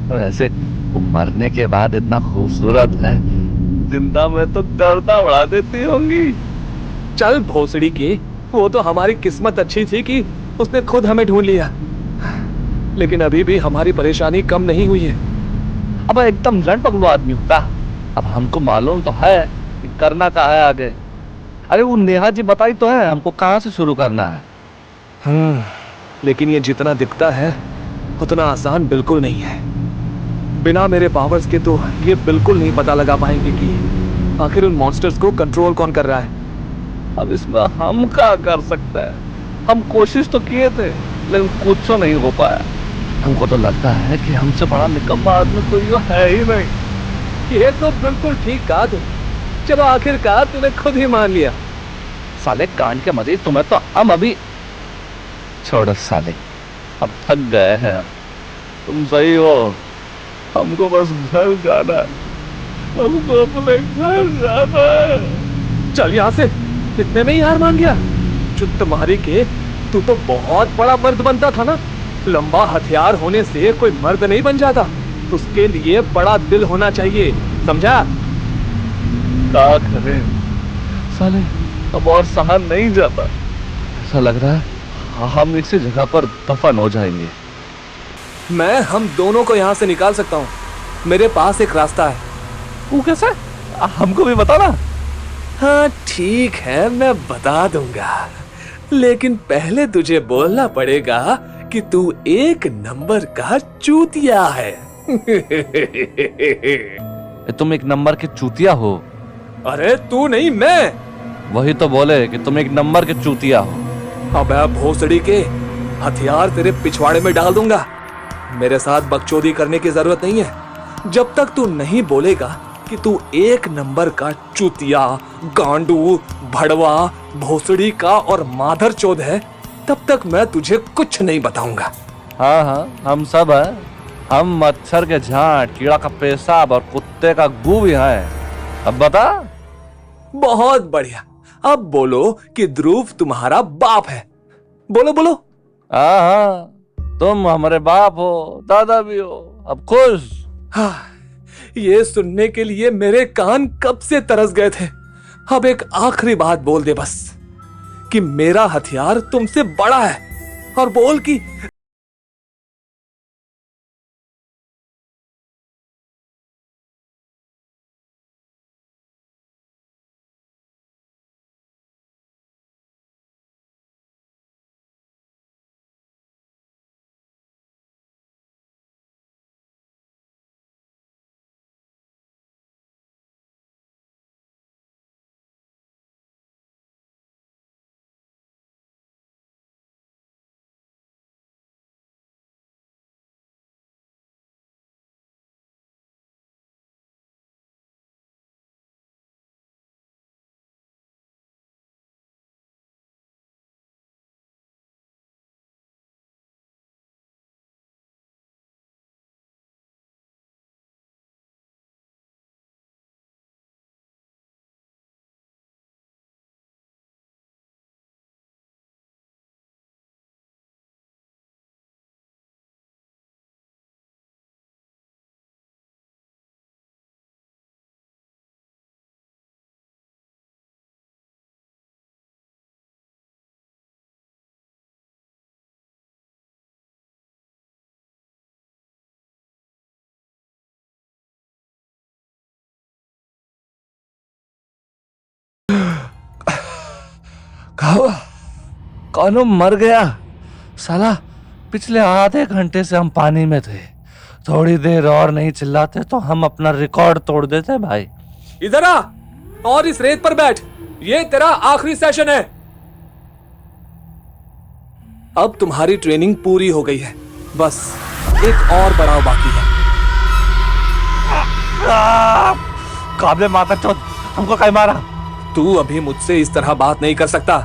वैसे वो मरने के बाद इतना खूबसूरत है, जिंदा में तो गर्दा उड़ा देती होंगी। चल भोसड़ी की, वो तो हमारी किस्मत अच्छी थी कि उसने खुद हमें ढूंढ लिया, लेकिन अभी भी हमारी परेशानी कम नहीं हुई है। अब एकदम लड़ पगलू आदमी होता। अब हमको मालूम तो है कि करना क्या है आगे। अरे वो नेहा जी बताई तो है हमको कहाँ से शुरू करना है। लेकिन ये जितना दिखता है उतना आसान बिल्कुल नहीं है। बिना मेरे पावर्स के तो ये बिल्कुल नहीं पता लगा पाएंगे कि आखिर उन मॉन्स्टर्स को कंट्रोल कौन कर रहा है। अब इसमें हम क्या कर सकते हैं? हम कोशिश तो किए थे लेकिन कुछ तो नहीं हो पाया। हमको तो लगता है कि हमसे बड़ा निकम्मा आदमी कोई है ही नहीं। ये तो बिल्कुल ठीक कहा तू। चलो आखिरकार तूने खुद ही मान लिया। साले कांड के मजे तुम्हें तो हम अभी छोड़ो साले, अब थक गए हैं। तुम सही हो, हमको बस घर जाना है, हमको अपने घर जाना है। चल यहाँ से, इतने में ही हार मान गया। चुत मारी के, तू तो बहुत बड़ा मर्द बनता था ना। लंबा हथियार होने से कोई मर्द नहीं बन जाता, उसके लिए बड़ा दिल होना चाहिए, समझा? क्या करें साले, अब और सहन नहीं जाता। ऐसा लग रहा है हम इसी जगह पर दफन हो जाएंगे। मैं हम दोनों को यहाँ से निकाल सकता हूँ। मेरे पास एक रास्ता है। वो कैसे? हमको भी बताना। हाँ ठीक है, मैं बता दूंगा, लेकिन पहले तुझे बोलना पड़ेगा कि तू एक नंबर का चूतिया है। तुम एक नंबर के चूतिया हो? अरे तू नहीं, मैं। वही तो बोले कि तुम एक नंबर के चूतिया हो। अबे भोसड़ी के, हथियार तेरे पिछवाड़े में डाल दूंगा। मेरे साथ बकचोदी करने की जरूरत नहीं है। जब तक तू नहीं बोलेगा कि तू एक नंबर का चूतिया, गांडू, भड़वा, भोसड़ी का और माधर चोद है, तब तक मैं तुझे कुछ नहीं बताऊंगा। हाँ हाँ, हम सब है। हम मच्छर के झांट, कीड़ा का पेशाब और कुत्ते का गू भी है। अब बता। बहुत बढ़िया। अब बोलो कि ध्रुव तुम्हारा बाप है। बोलो बोलो। हाँ हाँ, तुम हमारे बाप हो, दादा भी हो। अब खुश? हाँ, ये सुनने के लिए मेरे कान कब से तरस गए थे। अब एक आखिरी बात बोल दे बस, कि मेरा हथियार तुमसे बड़ा है, और बोल कि कौनो मर गया साला। पिछले आधे घंटे से हम पानी में थे। थोड़ी देर और नहीं चिल्लाते तो हम अपना रिकॉर्ड तोड़ देते भाई। इधर आ और इस रेत पर बैठ। ये तेरा आखिरी सेशन है। अब तुम्हारी ट्रेनिंग पूरी हो गई है, बस एक और पड़ाव बाकी है। काबले माता चौथ, हमको कहीं मारा? तू अभी मुझसे इस तरह बात नहीं कर सकता।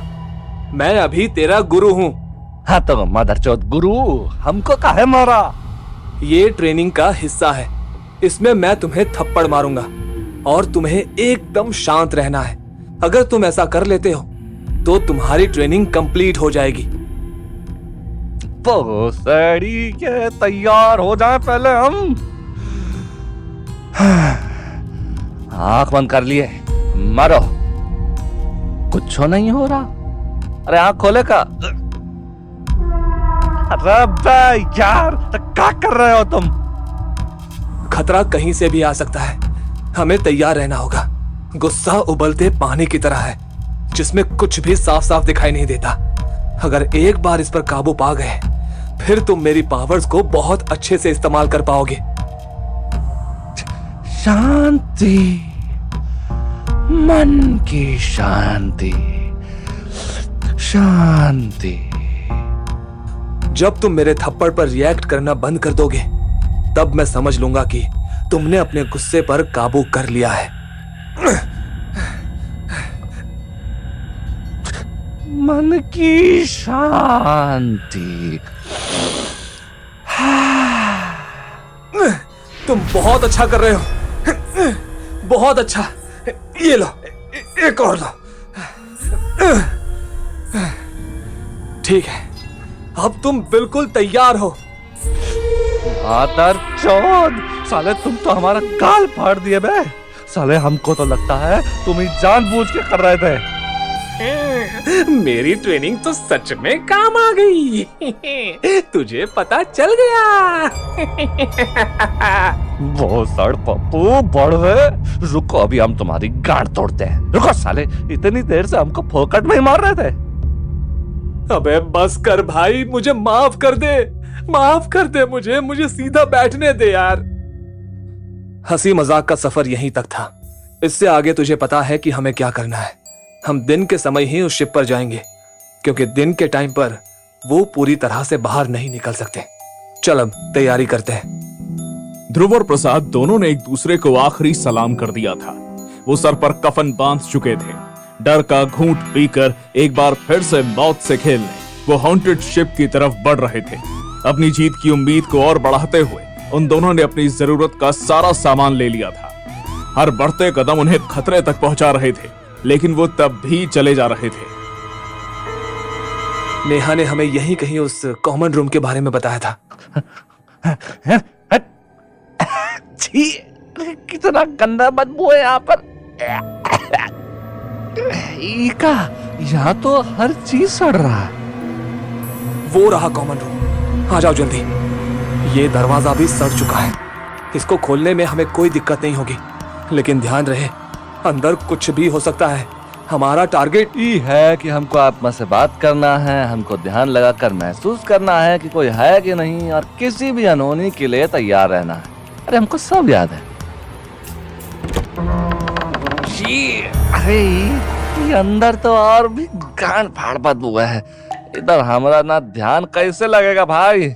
मैं अभी तेरा गुरु हूं। हाँ तो मदरचोद गुरु, हमको काहे मारा? ये ट्रेनिंग का हिस्सा है। इसमें मैं तुम्हें थप्पड़ मारूंगा और तुम्हें एकदम शांत रहना है। अगर तुम ऐसा कर लेते हो तो तुम्हारी ट्रेनिंग कंप्लीट हो जाएगी। भोसड़ी के तैयार हो जाए पहले हम। आंख बंद कर लिए, मारो। कुछ नहीं हो रहा। अरे आंख खोले का। अरे यार, क्या कर रहे हो तुम? खतरा कहीं से भी आ सकता है, हमें तैयार रहना होगा। गुस्सा उबलते पानी की तरह है, जिसमें कुछ भी साफ साफ दिखाई नहीं देता। अगर एक बार इस पर काबू पा गए, फिर तुम मेरी पावर्स को बहुत अच्छे से इस्तेमाल कर पाओगे। शांति, मन की शांति, शांति। जब तुम मेरे थप्पड़ पर रिएक्ट करना बंद कर दोगे तब मैं समझ लूंगा कि तुमने अपने गुस्से पर काबू कर लिया है। मन की शांति। तुम बहुत अच्छा कर रहे हो, बहुत अच्छा। ये लो, एक और लो। ठीक है, अब तुम बिल्कुल तैयार हो। आदर चौध, साले तुम तो हमारा गाल फाड़ दिए बे। साले हमको तो लगता है तुम ही जानबूझ के कर रहे थे। मेरी ट्रेनिंग तो सच में काम आ गई। तुझे पता चल गया। वो सड़ पप्पू बढ़ है। रुको, अभी हम तुम्हारी गांड तोड़ते हैं। रुको साले, इतनी देर से हमको फोकट में ही मार रहे थे। अबे बस कर भाई, मुझे माफ कर दे, माफ कर दे मुझे सीधा बैठने दे यार। हंसी मजाक का सफर यहीं तक था। इससे आगे तुझे पता है कि हमें क्या करना है। हम दिन के समय ही उस शिप पर जाएंगे, क्योंकि दिन के टाइम पर वो पूरी तरह से बाहर नहीं निकल सकते। चल अब तैयारी करते हैं। ध्रुव और प्रसाद दोनों ने एक दूसरे को आखिरी सलाम कर दिया था। वो सर पर कफन बांध चुके थे। डर का घूंट पीकर एक बार फिर से मौत से खेलने वो हॉन्टेड शिप की तरफ बढ़ रहे थे। अपनी जीत की उम्मीद को और बढ़ाते हुए उन दोनों ने अपनी जरूरत का सारा सामान ले लिया था। हर बढ़ते कदम उन्हें खतरे तक पहुंचा रहे थे, लेकिन वो तब भी चले जा रहे थे। नेहा ने हमें यहीं कहीं उस कॉमन रूम के बारे में बताया था। छी, कितना गंदा बदबू है यहाँ पर। यहाँ तो हर चीज सड़ रहा है। वो रहा कॉमन रूम, आ जाओ जल्दी। ये दरवाजा भी सड़ चुका है। इसको खोलने में हमें कोई दिक्कत नहीं होगी, लेकिन ध्यान रहे अंदर कुछ भी हो सकता है। हमारा टारगेट ये है कि हमको आत्मा से बात करना है, हमको ध्यान लगाकर महसूस करना है कि कोई है कि नहीं, और किसी भी अनहोनी के लिए तैयार रहना है। अरे हमको सब याद है। अरे ये अंदर तो और भी गांड फाड़ बदबू है। इधर हमारा ना ध्यान कैसे लगेगा भाई।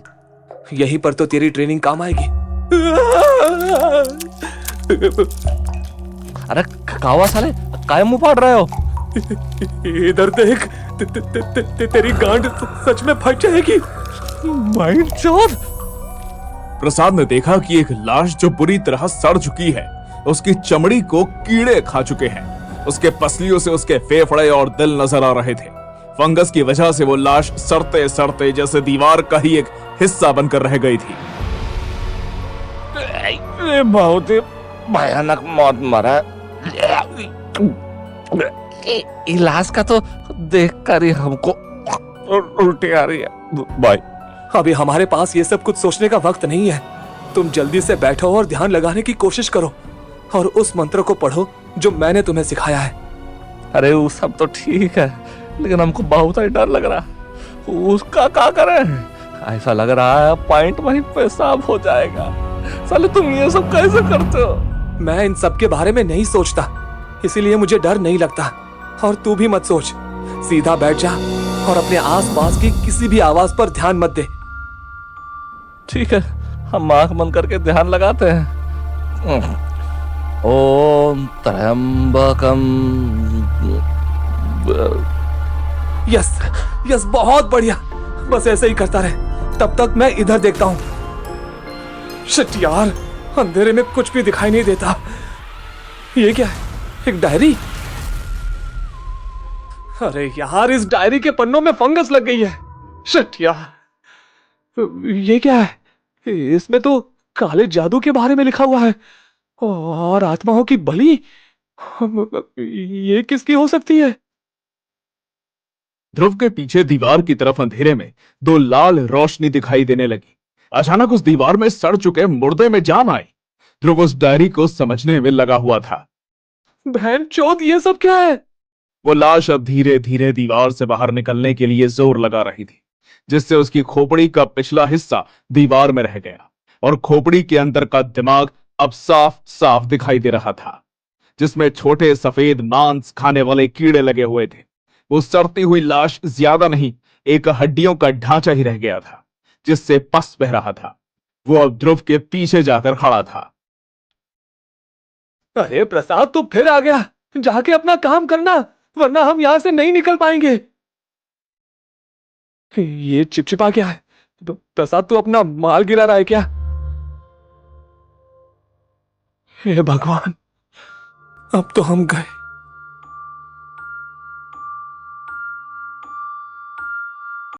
यहीं पर तो तेरी ट्रेनिंग काम आएगी। अरे कावा साले, काय मुंह फाड़ रहे हो? इधर देख, तेरी गांड सच में फट जाएगी। माइंड चोद। प्रसाद ने देखा कि एक लाश जो बुरी तरह सड़ चुकी है, उसकी चमड़ी को कीड़े खा चुके हैं। उसके पसलियों से उसके फेफड़े और दिल नजर आ रहे थे। फंगस की वजह से वो लाश सड़ते सड़ते जैसे दीवार का ही एक हिस्सा बनकर रह गई थी। बहुत ही भयानक मौत मरा। इलाज का तो देखकर ही हमको उल्टी आ रही है भाई। अभी हमारे पास ये सब कुछ सोचने का वक्त नहीं है। तुम जल्दी से बैठो और ध्यान लगाने की कोशिश करो, और उस मंत्र को पढ़ो जो मैंने तुम्हें सिखाया है। अरे वो सब तो ठीक है, लेकिन हमको बहुत ही डर लग रहा है। उसका क्या करें? ऐसा लग रहा है पॉइंट वहीं पेशाब हो जाएगा। साले तुम ये सब कैसे करते हो? मैं इन सब के बारे में नहीं सोचता, इसीलिए मुझे डर नहीं लगता। और तू भी मत सोच, सीधा बैठ जा और अपने आसपास की किसी भी आवाज पर ध्यान मत दे। ठीक है, हम आंख बंद करके ध्यान लगाते हैं। ओम त्र्यंबकम। यस यस, बहुत बढ़िया। बस ऐसे ही करता रहे, तब तक मैं इधर देखता हूं। शिट यार, अंधेरे में कुछ भी दिखाई नहीं देता। ये क्या है? एक डायरी? अरे यार, इस डायरी के पन्नों में फंगस लग गई है। शिट यार, ये क्या है? इसमें तो काले जादू के बारे में लिखा हुआ है, और आत्माओं की बलि। ये किसकी हो सकती है? ध्रुव के पीछे दीवार की तरफ अंधेरे में दो लाल रोशनी दिखाई देने लगी। अचानक उस दीवार में सड़ चुके मुर्दे में जान आई। ध्रुव उस डायरी को समझने में लगा हुआ था। बहन चोद, ये सब क्या है? वो लाश अब धीरे धीरे दीवार से बाहर निकलने के लिए जोर लगा रही थी, जिससे उसकी खोपड़ी का पिछला हिस्सा दीवार में रह गया और खोपड़ी के अंदर का दिमाग अब साफ साफ दिखाई दे रहा था, जिसमें छोटे सफेद मांस खाने वाले कीड़े लगे हुए थे। वो सड़ती हुई लाश ज्यादा नहीं, एक हड्डियों का ढांचा ही रह गया था, जिससे पस बह रहा था। वो अब ध्रुव के पीछे जाकर खड़ा था। अरे प्रसाद, तू फिर आ गया। जाके अपना काम करना, वरना हम यहां से नहीं निकल पाएंगे। ये चिपचिपा क्या है? तो प्रसाद, तू अपना माल गिरा रहा है क्या? हे भगवान, अब तो हम गए।